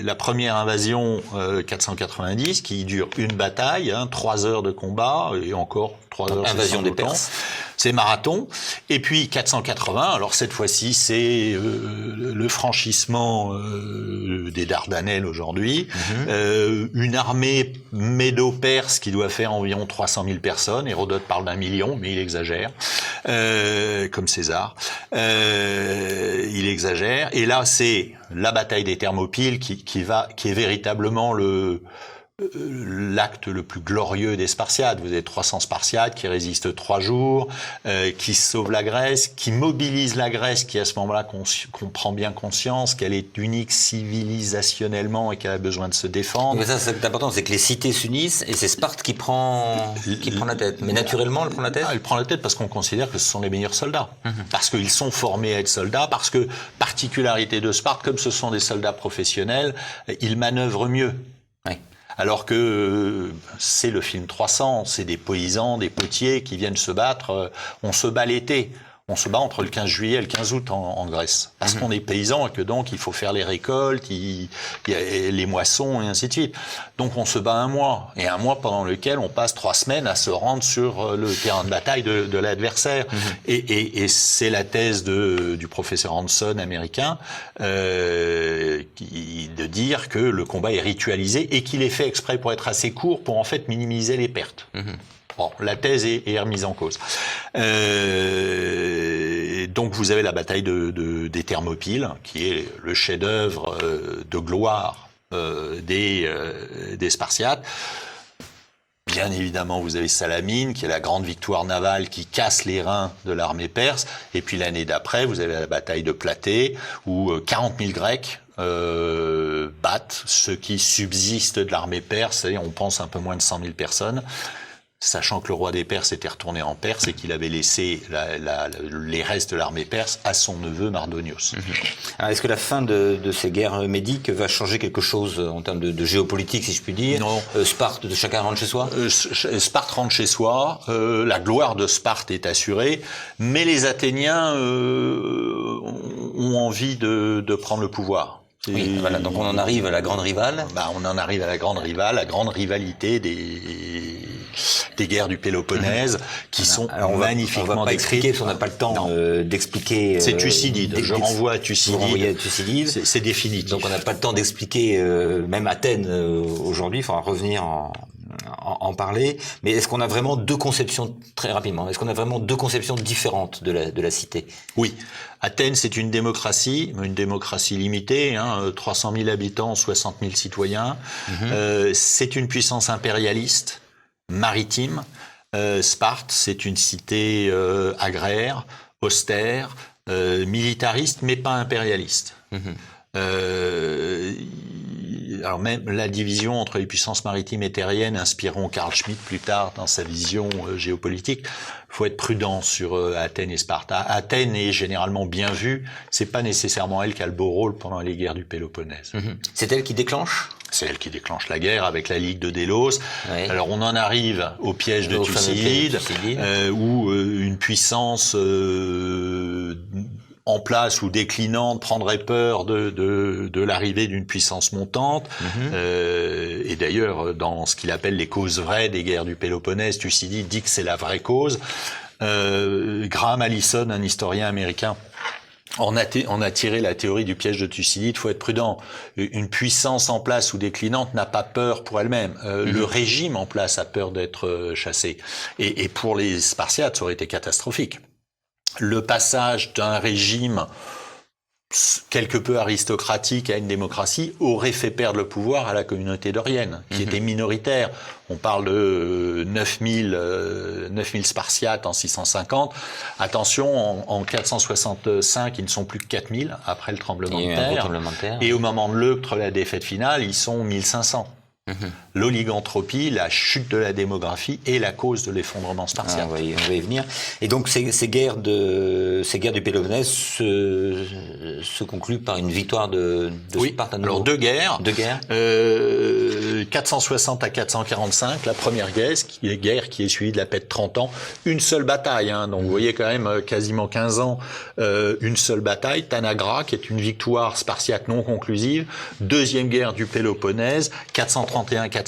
la première invasion 490 qui dure une bataille, 3 heures de combat et encore 3 heures. Invasion des Perses. C'est Marathon. Et puis 480, alors cette fois-ci c'est le franchissement des Dardanelles aujourd'hui, une armée médo-perse qui doit faire environ 300 000 personnes. Hérodote parle d'1 million, mais il exagère, comme César. Il exagère. Et là c'est la bataille des Thermopyles qui est véritablement l'acte le plus glorieux des Spartiates. Vous avez 300 Spartiates qui résistent 3 jours, qui sauvent la Grèce, qui mobilisent la Grèce, qui à ce moment-là prend bien conscience qu'elle est unique civilisationnellement et qu'elle a besoin de se défendre. Mais ça, c'est important, c'est que les cités s'unissent et c'est Sparte qui prend la tête. Mais naturellement, elle prend la tête. Elle prend la tête parce qu'on considère que ce sont les meilleurs soldats. Parce qu'ils sont formés à être soldats, parce que, particularité de Sparte, comme ce sont des soldats professionnels, ils manœuvrent mieux. Oui. Alors que c'est le film 300, c'est des paysans, des potiers qui viennent se battre. On se bat l'été. On se bat entre le 15 juillet et le 15 août en Grèce. Parce qu'on est paysans et que donc il faut faire les récoltes, il y a les moissons et ainsi de suite. Donc on se bat 1 mois. Et 1 mois pendant lequel on passe 3 semaines à se rendre sur le terrain de bataille de l'adversaire. Et c'est la thèse du professeur Hanson américain, de dire que le combat est ritualisé et qu'il est fait exprès pour être assez court pour en fait minimiser les pertes. Bon, la thèse est remise en cause. Donc vous avez la bataille des Thermopyles, qui est le chef-d'œuvre de gloire des Spartiates. Bien évidemment, vous avez Salamine, qui est la grande victoire navale qui casse les reins de l'armée perse. Et puis l'année d'après, vous avez la bataille de Platée, où 40 000 Grecs battent ceux qui subsistent de l'armée perse. C'est-à-dire, on pense un peu moins de 100 000 personnes. Sachant que le roi des Perses était retourné en Perse et qu'il avait laissé les restes de l'armée perse à son neveu Mardonios. Alors, est-ce que la fin de ces guerres médiques va changer quelque chose en termes de géopolitique, si je puis dire? Non. Sparte, chacun rentre chez soi? Sparte rentre chez soi, la gloire de Sparte est assurée, mais les Athéniens ont envie de prendre le pouvoir. Oui, voilà, donc on en arrive à la grande rivale. On en arrive à la grande rivalité des guerres du Péloponnèse, qui sont magnifiquement on va pas décrites. Expliquer, parce qu'on n'a pas le temps d'expliquer. C'est Thucydide. Je renvoie à Thucydide. C'est définitif. Donc on n'a pas le temps d'expliquer, même Athènes aujourd'hui. Il faudra revenir en parler. Mais est-ce qu'on a vraiment 2 conceptions, très rapidement, est-ce qu'on a vraiment 2 conceptions différentes de la cité? Oui. Athènes, c'est une démocratie limitée, 300 000 habitants, 60 000 citoyens. C'est une puissance impérialiste, maritime. Sparte, c'est une cité agraire, austère, militariste, mais pas impérialiste. alors même la division entre les puissances maritimes et terriennes inspireront Carl Schmitt plus tard dans sa vision géopolitique. Il faut être prudent sur Athènes et Sparte. Athènes est généralement bien vue, c'est pas nécessairement elle qui a le beau rôle pendant les guerres du Péloponnèse. C'est elle qui déclenche? C'est elle qui déclenche la guerre avec la Ligue de Délos. Oui. Alors on en arrive au piège de Thucydide, où une puissance en place ou déclinante prendrait peur de l'arrivée d'une puissance montante. Et d'ailleurs, dans ce qu'il appelle les causes vraies des guerres du Péloponnèse, Thucydide dit que c'est la vraie cause. Graham Allison, un historien américain, on a tiré la théorie du piège de Thucydide. Il faut être prudent. Une puissance en place ou déclinante n'a pas peur pour elle-même. Le régime en place a peur d'être chassé. Et pour les Spartiates, ça aurait été catastrophique. Le passage d'un régime quelque peu aristocratique à une démocratie aurait fait perdre le pouvoir à la communauté dorienne, qui était minoritaire. On parle de 9000 Spartiates en 650. Attention, en 465, ils ne sont plus que 4000 après le tremblement de terre. Et au moment de l'Euctre, la défaite finale, ils sont 1500. L'oligantropie, la chute de la démographie est la cause de l'effondrement spartiate. On va y venir. Et donc ces guerres du Péloponnèse se concluent par une victoire de Sparte à nouveau. Alors deux guerres. 460 à 445, la première guerre qui est suivie de la paix de 30 ans, une seule bataille. Donc vous voyez quand même quasiment 15 ans, une seule bataille, Tanagra, qui est une victoire spartiate non conclusive. Deuxième guerre du Péloponnèse, 431-404,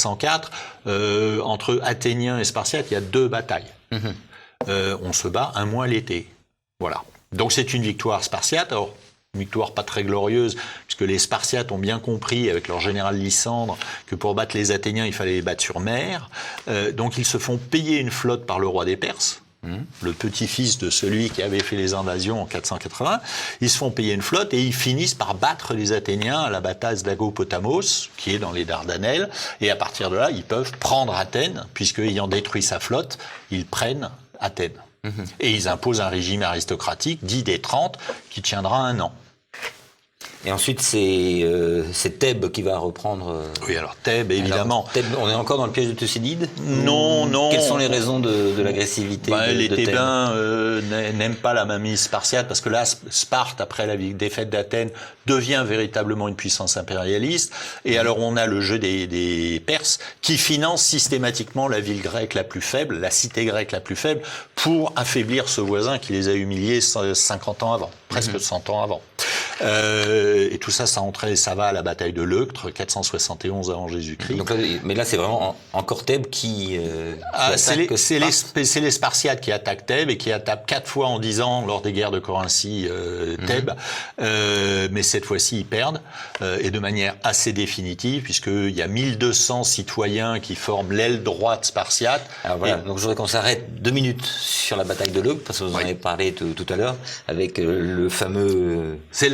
entre Athéniens et Spartiates, il y a 2 batailles. On se bat un mois l'été. Voilà. Donc c'est une victoire spartiate. Alors, une victoire pas très glorieuse, puisque les Spartiates ont bien compris, avec leur général Lysandre, que pour battre les Athéniens, il fallait les battre sur mer. Donc ils se font payer une flotte par le roi des Perses, le petit-fils de celui qui avait fait les invasions en 480. Ils se font payer une flotte et ils finissent par battre les Athéniens à la bataille d'Agopotamos, qui est dans les Dardanelles. Et à partir de là, ils peuvent prendre Athènes, puisque ayant détruit sa flotte, ils prennent Athènes. Et ils imposent un régime aristocratique, dit des 30, qui tiendra 1 an. Et ensuite, c'est Thèbes qui va reprendre... Oui, alors Thèbes, évidemment. Alors, Thèbes, on est encore dans le piège de Thucydide? Non. Quelles sont les raisons de l'agressivité de Les Thébains n'aiment pas la mainmise spartiate, parce que là, Sparte, après la défaite d'Athènes, devient véritablement une puissance impérialiste. Et alors, on a le jeu des Perses, qui financent systématiquement la ville grecque la plus faible, la cité grecque la plus faible, pour affaiblir ce voisin qui les a humiliés 50 ans avant, presque 100 ans avant. Et tout ça, ça va à la bataille de l'Euctre, 471 avant Jésus-Christ. Donc là, mais là, c'est vraiment encore Thèbes qui c'est les Spartiates qui attaquent Thèbes et qui attaquent 4 fois en 10 ans lors des guerres de Corinthie Thèbes. Mais cette fois-ci, ils perdent, et de manière assez définitive, puisqu'il y a 1200 citoyens qui forment l'aile droite spartiate. Alors voilà, donc je voudrais qu'on s'arrête 2 minutes sur la bataille de l'Euctre, parce que vous en avez parlé tout à l'heure, avec le fameux... C'est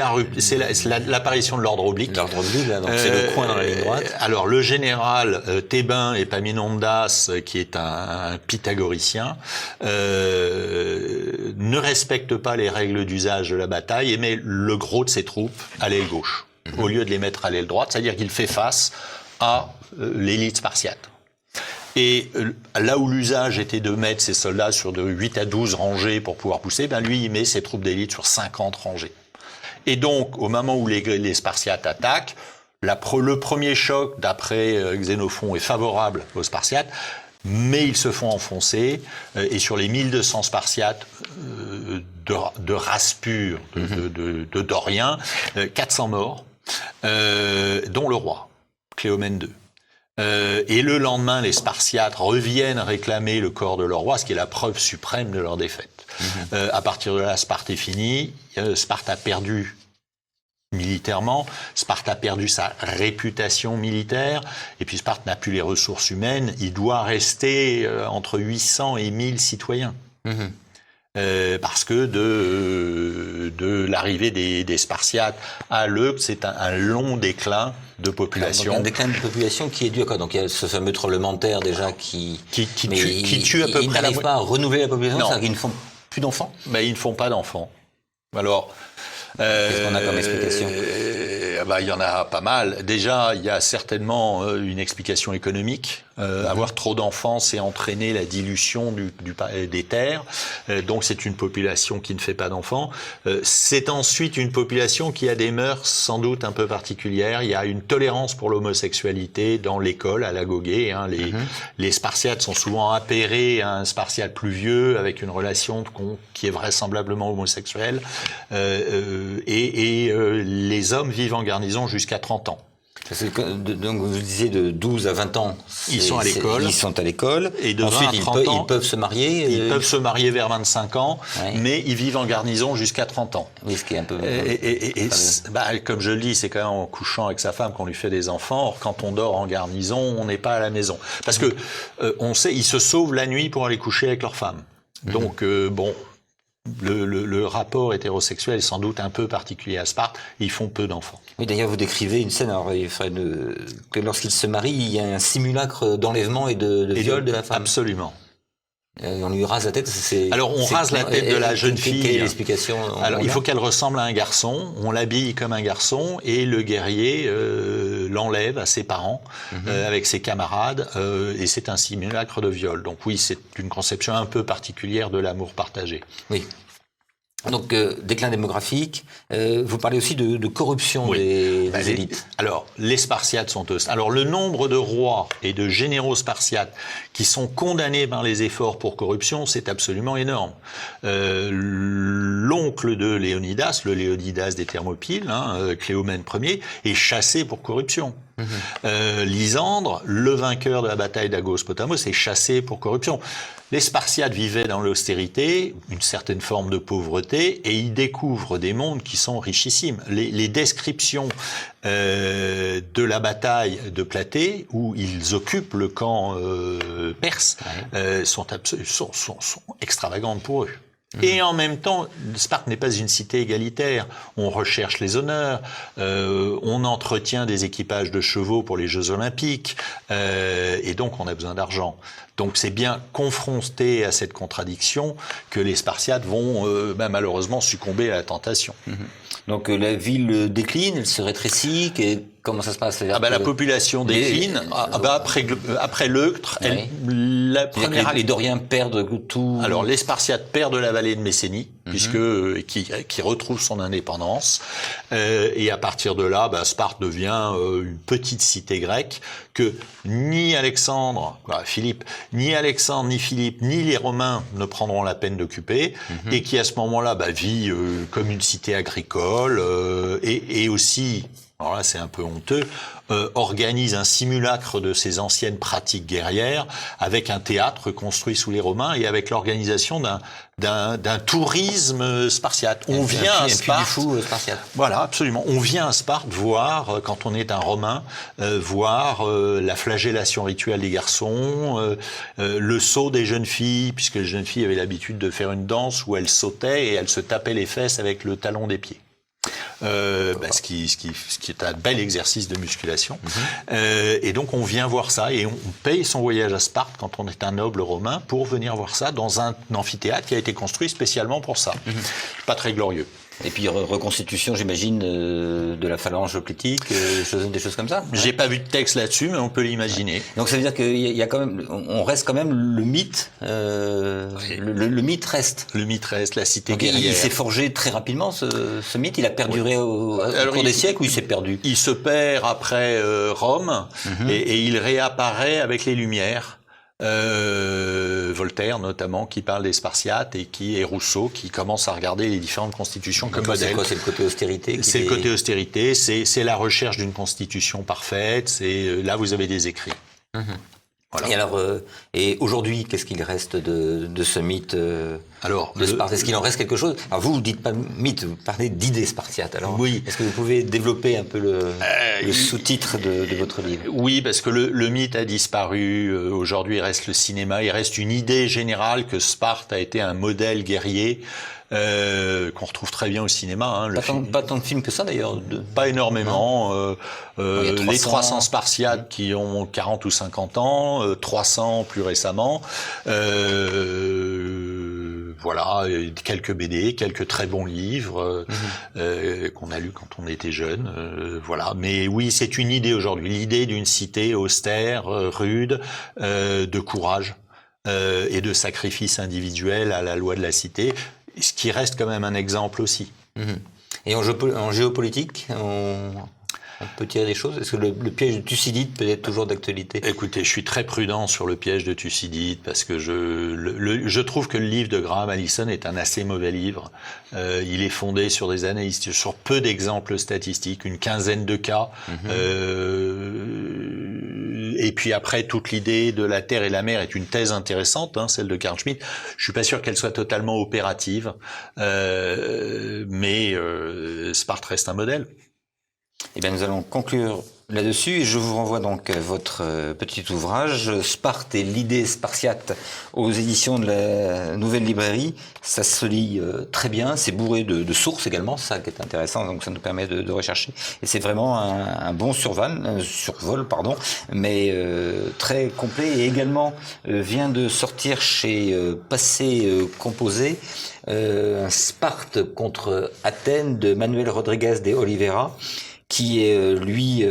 l'apparition de l'ordre oblique. L'ordre oblique, là, donc c'est le coin dans la ligne droite. Alors le général Thébain Épaminondas, qui est un pythagoricien, ne respecte pas les règles d'usage de la bataille et met le gros de ses troupes à l'aile gauche, au lieu de les mettre à l'aile droite, c'est-à-dire qu'il fait face à l'élite spartiate. Et là où l'usage était de mettre ses soldats sur de 8 à 12 rangées pour pouvoir pousser, lui, il met ses troupes d'élite sur 50 rangées. Et donc, au moment où les Spartiates attaquent, le premier choc, d'après Xénophon, est favorable aux Spartiates, mais ils se font enfoncer, et sur les 1200 Spartiates de race pure, de Doriens, 400 morts, dont le roi, Cléomène II. Et le lendemain, les Spartiates reviennent réclamer le corps de leur roi, ce qui est la preuve suprême de leur défaite. À partir de là, Sparte est finie. Sparte a perdu militairement. Sparte a perdu sa réputation militaire. Et puis Sparte n'a plus les ressources humaines. Il doit rester entre 800 et 1000 citoyens. Parce que de l'arrivée des Spartiates à l'Euctre, c'est un long déclin de population. Alors, un déclin de population qui est dû à quoi? Donc il y a ce fameux tremblement de terre déjà qui tue à peu près. Ils n'arrivent pas à renouveler la population, c'est-à-dire qu'ils ne font plus d'enfants? Ils ne font pas d'enfants. Alors, qu'est-ce qu'on a comme explication? il y en a pas mal. Déjà, il y a certainement une explication économique. Avoir trop d'enfants, c'est entraîner la dilution des terres. Donc, c'est une population qui ne fait pas d'enfants. C'est ensuite une population qui a des mœurs sans doute un peu particulières. Il y a une tolérance pour l'homosexualité dans l'école, à l'agogé. Les Spartiates sont souvent appairés à un Spartiate plus vieux, avec une relation qui est vraisemblablement homosexuelle. Les hommes vivent en garnison jusqu'à 30 ans. Donc vous disiez de 12 à 20 ans. Ils sont à l'école. Ils sont à l'école. Et de ensuite, 20 à 30 ans, ils peuvent se marier. Ils peuvent se marier vers 25 ans, ouais. mais ils vivent en garnison jusqu'à 30 ans. Oui, ce qui est un peu... Comme je le dis, c'est quand même en couchant avec sa femme qu'on lui fait des enfants. Or, quand on dort en garnison, on n'est pas à la maison. Parce que, on sait, ils se sauvent la nuit pour aller coucher avec leur femme. Donc, le rapport hétérosexuel est sans doute un peu particulier à Sparte. Ils font peu d'enfants. Oui, d'ailleurs, vous décrivez une scène que lorsqu'ils se marient, il y a un simulacre d'enlèvement et de viol de la femme. Absolument. On lui rase la tête. Alors, on rase la tête de la jeune fille. Quelle est l'explication? Alors, il faut qu'elle ressemble à un garçon. On l'habille comme un garçon et le guerrier l'enlève à ses parents avec ses camarades et c'est un simulacre de viol. Donc oui, c'est une conception un peu particulière de l'amour partagé. Oui. Donc, déclin démographique. Vous parlez aussi de corruption des élites. Alors, les Spartiates sont eux. Alors, le nombre de rois et de généraux spartiates qui sont condamnés par les efforts pour corruption, c'est absolument énorme. L'oncle de Léonidas, le Léonidas des Thermopyles, Cléomène Ier, est chassé pour corruption. Lysandre, le vainqueur de la bataille d'Agos-Potamos, est chassé pour corruption. Les Spartiates vivaient dans l'austérité, une certaine forme de pauvreté, et ils découvrent des mondes qui sont richissimes. Les descriptions de la bataille de Platée, où ils occupent le camp perse, sont extravagantes pour eux. Et en même temps, Sparte n'est pas une cité égalitaire. On recherche les honneurs, on entretient des équipages de chevaux pour les Jeux Olympiques, et donc on a besoin d'argent. Donc c'est bien confronté à cette contradiction que les Spartiates vont malheureusement succomber à la tentation. Donc la ville décline, elle se rétrécit. Comment ça se passe? La population décline. Après l'Euctre, la première... Les Doriens perdent tout. Alors les Spartiates perdent la vallée de Messénie, qui retrouve son indépendance. Et à partir de là, Sparte devient une petite cité grecque que ni Alexandre, ni Philippe, ni les Romains ne prendront la peine d'occuper, et qui à ce moment-là vit comme une cité agricole et aussi, alors là c'est un peu honteux, organise un simulacre de ses anciennes pratiques guerrières avec un théâtre construit sous les Romains et avec l'organisation d'un tourisme spartiate. On vient à Sparte, voilà, absolument. On vient à Sparte voir, quand on est un Romain, voir la flagellation rituelle des garçons, le saut des jeunes filles, puisque les jeunes filles avaient l'habitude de faire une danse où elles sautaient et elles se tapaient les fesses avec le talon des pieds. Ce qui est un bel exercice de musculation. Et donc on vient voir ça et on paye son voyage à Sparte quand on est un noble romain pour venir voir ça dans un amphithéâtre qui a été construit spécialement pour ça. Pas très glorieux. Et puis reconstitution, j'imagine, de la phalange hoplitique, des choses comme ça. J'ai pas vu de texte là-dessus, mais on peut l'imaginer. Donc ça veut dire qu'il y a quand même, on reste quand même le mythe. Le mythe reste. Le mythe reste, la cité donc, guerrière. Il s'est forgé très rapidement ce mythe. Il a perduré au cours des siècles ou il s'est perdu? Il se perd après Rome et il réapparaît avec les Lumières. Voltaire notamment qui parle des Spartiates et Rousseau qui commence à regarder les différentes constitutions comme modèle. C'est quoi? C'est le côté austérité? C'est le côté austérité, c'est la recherche d'une constitution parfaite, c'est là vous avez des écrits. Voilà. Et alors, et aujourd'hui, qu'est-ce qu'il reste de ce mythe de Sparte? Est-ce qu'il en reste quelque chose? Alors vous dites pas mythe, vous parlez d'idées spartiates. Alors, oui. Est-ce que vous pouvez développer un peu le sous-titre de votre livre? Oui, parce que le mythe a disparu. Aujourd'hui, il reste le cinéma. Il reste une idée générale que Sparte a été un modèle guerrier. Qu'on retrouve très bien au cinéma. Pas tant de films que ça d'ailleurs. Pas énormément. Les 300 Spartiates qui ont 40 ou 50 ans, 300 plus récemment. voilà, quelques BD, quelques très bons livres qu'on a lus quand on était jeune, voilà. Mais oui, c'est une idée aujourd'hui, l'idée d'une cité austère, rude, de courage et de sacrifice individuel à la loi de la cité, ce qui reste quand même un exemple aussi. Et en géopolitique, on peut tirer des choses. Est-ce que le piège de Thucydide peut être toujours d'actualité? Écoutez, je suis très prudent sur le piège de Thucydide parce que je trouve que le livre de Graham Allison est un assez mauvais livre. Il est fondé sur des analyses, sur peu d'exemples statistiques, une quinzaine de cas. Et puis après, toute l'idée de la terre et la mer est une thèse intéressante, celle de Carl Schmitt. Je suis pas sûr qu'elle soit totalement opérative, mais Sparte reste un modèle. Eh bien, nous allons conclure là-dessus et je vous renvoie donc à votre petit ouvrage Sparte et l'idée spartiate aux éditions de la Nouvelle Librairie. Ça se lit très bien, c'est bourré de sources également, ça qui est intéressant, donc ça nous permet de rechercher. Et c'est vraiment un bon survol, mais très complet. Et également vient de sortir chez Passé Composé un Sparte contre Athènes de Manuel Rodriguez de Oliveira, qui est, lui,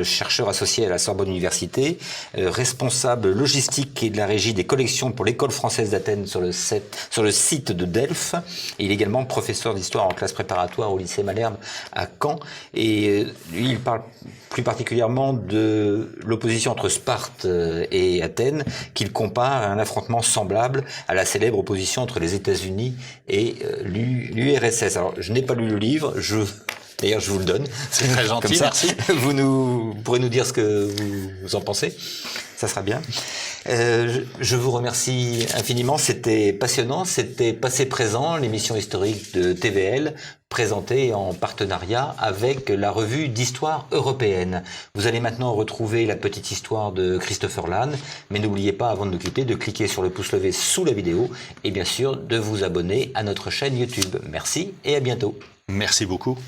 chercheur associé à la Sorbonne Université, responsable logistique et de la régie des collections pour l'École française d'Athènes sur le site de Delphes. Et il est également professeur d'histoire en classe préparatoire au lycée Malherbe à Caen. Et lui, il parle plus particulièrement de l'opposition entre Sparte et Athènes, qu'il compare à un affrontement semblable à la célèbre opposition entre les États-Unis et l'URSS. Alors, je n'ai pas lu le livre, d'ailleurs, je vous le donne. C'est très gentil, comme ça, merci. Vous pourrez nous dire ce que vous en pensez. Ça sera bien. Je vous remercie infiniment. C'était passionnant. C'était Passé Présent, l'émission historique de TVL, présentée en partenariat avec la revue d'histoire européenne. Vous allez maintenant retrouver la petite histoire de Christopher Lahn. Mais n'oubliez pas, avant de nous quitter, de cliquer sur le pouce levé sous la vidéo et bien sûr de vous abonner à notre chaîne YouTube. Merci et à bientôt. Merci beaucoup.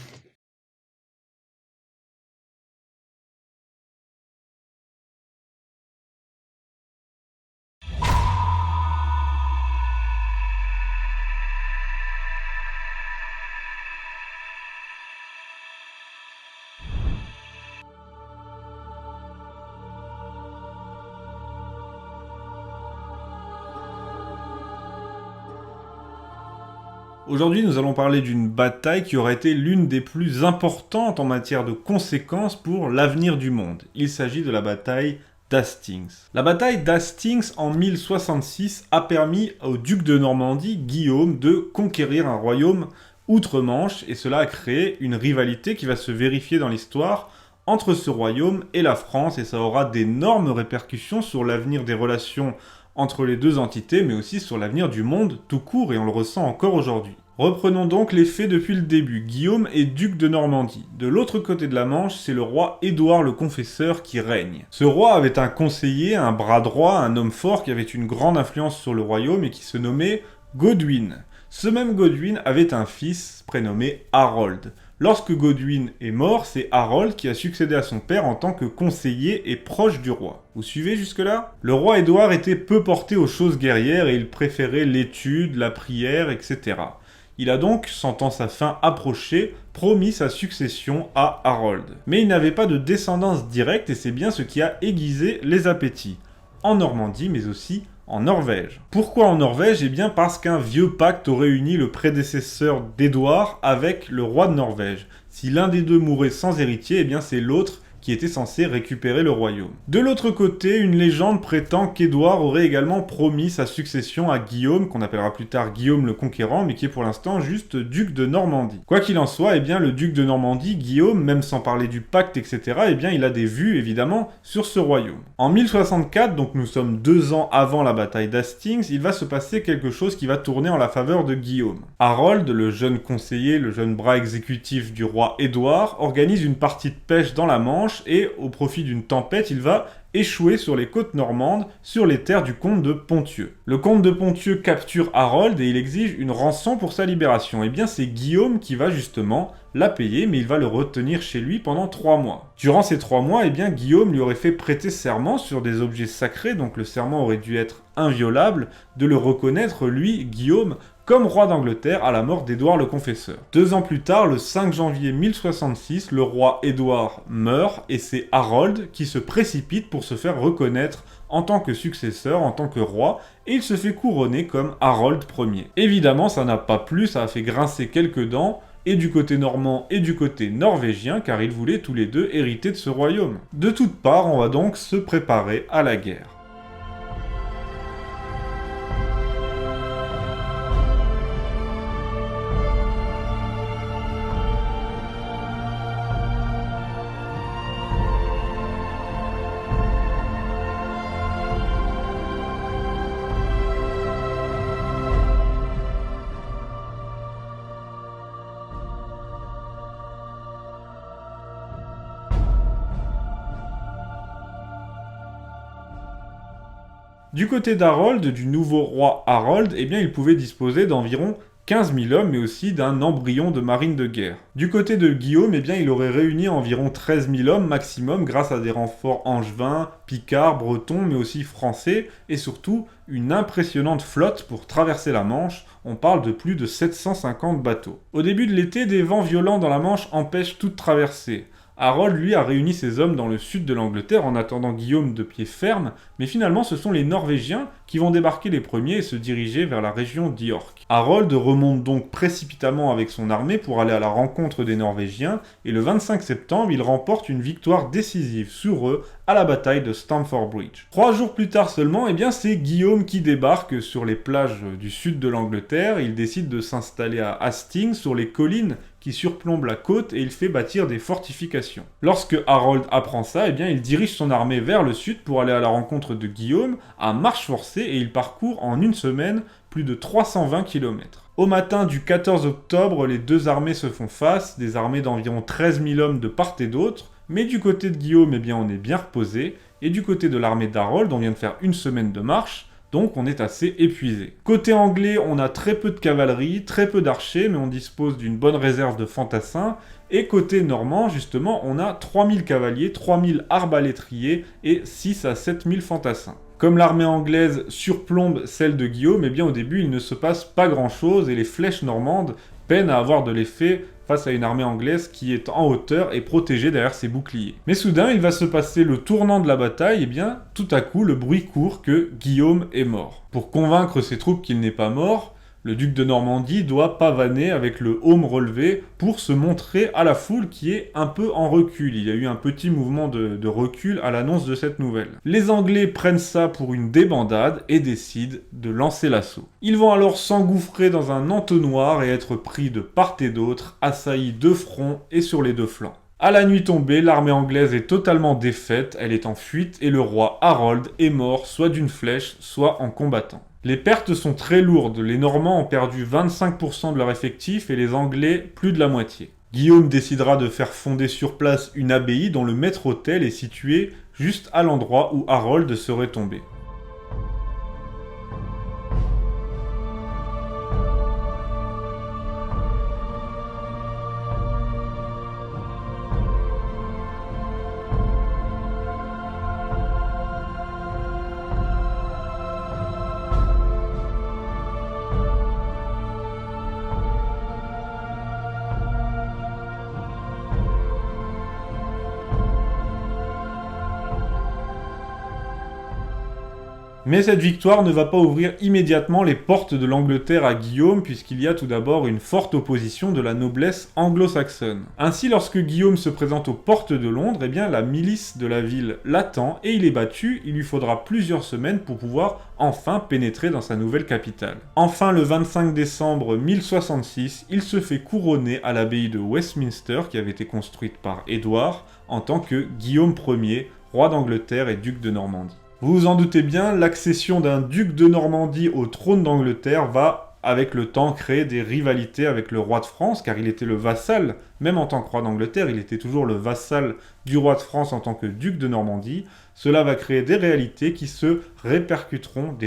Aujourd'hui, nous allons parler d'une bataille qui aurait été l'une des plus importantes en matière de conséquences pour l'avenir du monde. Il s'agit de la bataille d'Hastings. La bataille d'Hastings en 1066 a permis au duc de Normandie, Guillaume, de conquérir un royaume outre-Manche, et cela a créé une rivalité qui va se vérifier dans l'histoire entre ce royaume et la France, et ça aura d'énormes répercussions sur l'avenir des relations entre les deux entités, mais aussi sur l'avenir du monde tout court, et on le ressent encore aujourd'hui. Reprenons donc les faits depuis le début. Guillaume est duc de Normandie. De l'autre côté de la Manche, c'est le roi Édouard le Confesseur qui règne. Ce roi avait un conseiller, un bras droit, un homme fort qui avait une grande influence sur le royaume et qui se nommait Godwin. Ce même Godwin avait un fils prénommé Harold. Lorsque Godwin est mort, c'est Harold qui a succédé à son père en tant que conseiller et proche du roi. Vous suivez jusque-là? Le roi Édouard était peu porté aux choses guerrières et il préférait l'étude, la prière, etc. Il a donc, sentant sa fin approcher, promis sa succession à Harold. Mais il n'avait pas de descendance directe et c'est bien ce qui a aiguisé les appétits. En Normandie, mais aussi en Norvège. Pourquoi en Norvège? Eh bien parce qu'un vieux pacte aurait uni le prédécesseur d'Édouard avec le roi de Norvège. Si l'un des deux mourait sans héritier, eh bien c'est l'autre qui était censé récupérer le royaume. De l'autre côté, une légende prétend qu'Édouard aurait également promis sa succession à Guillaume, qu'on appellera plus tard Guillaume le Conquérant, mais qui est pour l'instant juste duc de Normandie. Quoi qu'il en soit, eh bien le duc de Normandie, Guillaume, même sans parler du pacte, etc., eh bien il a des vues, évidemment, sur ce royaume. En 1064, donc nous sommes 2 ans avant la bataille d'Hastings, il va se passer quelque chose qui va tourner en la faveur de Guillaume. Harold, le jeune conseiller, le jeune bras exécutif du roi Édouard, organise une partie de pêche dans la Manche, et au profit d'une tempête, il va échouer sur les côtes normandes, sur les terres du comte de Ponthieu. Le comte de Ponthieu capture Harold et il exige une rançon pour sa libération. Et bien c'est Guillaume qui va justement la payer, mais il va le retenir chez lui pendant 3 mois. Durant ces 3 mois, eh bien Guillaume lui aurait fait prêter serment sur des objets sacrés, donc le serment aurait dû être inviolable, de le reconnaître, lui, Guillaume, comme roi d'Angleterre à la mort d'Édouard le Confesseur. 2 ans plus tard, le 5 janvier 1066, le roi Édouard meurt et c'est Harold qui se précipite pour se faire reconnaître en tant que successeur, en tant que roi, et il se fait couronner comme Harold Ier. Évidemment, ça n'a pas plu, ça a fait grincer quelques dents, et du côté normand et du côté norvégien, car ils voulaient tous les deux hériter de ce royaume. De toutes parts, on va donc se préparer à la guerre. Du côté d'Harold, du nouveau roi Harold, eh bien il pouvait disposer d'environ 15 000 hommes, mais aussi d'un embryon de marine de guerre. Du côté de Guillaume, eh bien il aurait réuni environ 13 000 hommes maximum grâce à des renforts angevins, picards, bretons, mais aussi français, et surtout une impressionnante flotte pour traverser la Manche. On parle de plus de 750 bateaux. Au début de l'été, des vents violents dans la Manche empêchent toute traversée. Harold, lui, a réuni ses hommes dans le sud de l'Angleterre en attendant Guillaume de pied ferme, mais finalement ce sont les Norvégiens qui vont débarquer les premiers et se diriger vers la région d'York. Harold remonte donc précipitamment avec son armée pour aller à la rencontre des Norvégiens, et le 25 septembre, il remporte une victoire décisive sur eux à la bataille de Stamford Bridge. 3 jours plus tard seulement, eh bien c'est Guillaume qui débarque sur les plages du sud de l'Angleterre. Il décide de s'installer à Hastings, sur les collines qui surplombe la côte, et il fait bâtir des fortifications. Lorsque Harold apprend ça, eh bien, il dirige son armée vers le sud pour aller à la rencontre de Guillaume à marche forcée, et il parcourt en une semaine plus de 320 km. Au matin du 14 octobre, les deux armées se font face, des armées d'environ 13 000 hommes de part et d'autre, mais du côté de Guillaume, eh bien, on est bien reposé, et du côté de l'armée d'Harold, on vient de faire une semaine de marche, donc on est assez épuisé. Côté anglais, on a très peu de cavalerie, très peu d'archers, mais on dispose d'une bonne réserve de fantassins. Et côté normand, justement, on a 3000 cavaliers, 3000 arbalétriers et 6 à 7000 fantassins. Comme l'armée anglaise surplombe celle de Guillaume, eh bien au début il ne se passe pas grand chose et les flèches normandes peinent à avoir de l'effet face à une armée anglaise qui est en hauteur et protégée derrière ses boucliers. Mais soudain, il va se passer le tournant de la bataille, et bien, tout à coup, le bruit court que Guillaume est mort. Pour convaincre ses troupes qu'il n'est pas mort, le duc de Normandie doit pavaner avec le aume relevé pour se montrer à la foule qui est un peu en recul. Il y a eu un petit mouvement de recul à l'annonce de cette nouvelle. Les Anglais prennent ça pour une débandade et décident de lancer l'assaut. Ils vont alors s'engouffrer dans un entonnoir et être pris de part et d'autre, assaillis de front et sur les deux flancs. À la nuit tombée, l'armée anglaise est totalement défaite, elle est en fuite et le roi Harold est mort soit d'une flèche, soit en combattant. Les pertes sont très lourdes, les Normands ont perdu 25% de leur effectif et les Anglais plus de la moitié. Guillaume décidera de faire fonder sur place une abbaye dont le maître-autel est situé juste à l'endroit où Harold serait tombé. Mais cette victoire ne va pas ouvrir immédiatement les portes de l'Angleterre à Guillaume, puisqu'il y a tout d'abord une forte opposition de la noblesse anglo-saxonne. Ainsi, lorsque Guillaume se présente aux portes de Londres, eh bien, la milice de la ville l'attend et il est battu. Il lui faudra plusieurs semaines pour pouvoir enfin pénétrer dans sa nouvelle capitale. Enfin, le 25 décembre 1066, il se fait couronner à l'abbaye de Westminster, qui avait été construite par Édouard, en tant que Guillaume Ier, roi d'Angleterre et duc de Normandie. Vous vous en doutez bien, l'accession d'un duc de Normandie au trône d'Angleterre va, avec le temps, créer des rivalités avec le roi de France, car il était le vassal, même en tant que roi d'Angleterre, il était toujours le vassal du roi de France en tant que duc de Normandie. Cela va créer des rivalités qui se répercuteront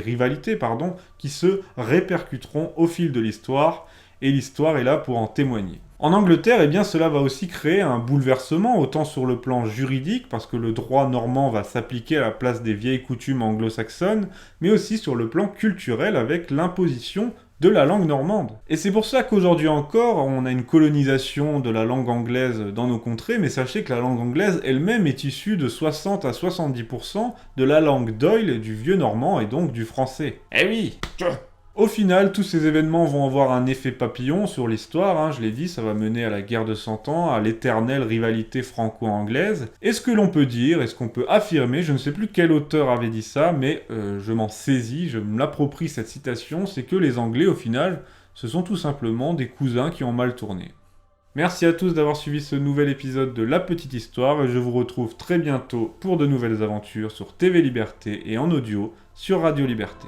au fil de l'histoire, et l'histoire est là pour en témoigner. En Angleterre, eh bien, cela va aussi créer un bouleversement, autant sur le plan juridique, parce que le droit normand va s'appliquer à la place des vieilles coutumes anglo-saxonnes, mais aussi sur le plan culturel avec l'imposition de la langue normande. Et c'est pour ça qu'aujourd'hui encore, on a une colonisation de la langue anglaise dans nos contrées, mais sachez que la langue anglaise elle-même est issue de 60 à 70% de la langue d'oïl du vieux normand et donc du français. Eh oui! Au final, tous ces événements vont avoir un effet papillon sur l'histoire, hein, je l'ai dit, ça va mener à la guerre de 100 ans, à l'éternelle rivalité franco-anglaise. Et ce que l'on peut dire, et ce qu'on peut affirmer, je ne sais plus quel auteur avait dit ça, mais je m'en saisis, je me l'approprie cette citation, c'est que les Anglais, au final, ce sont tout simplement des cousins qui ont mal tourné. Merci à tous d'avoir suivi ce nouvel épisode de La Petite Histoire, et je vous retrouve très bientôt pour de nouvelles aventures sur TV Liberté et en audio sur Radio Liberté.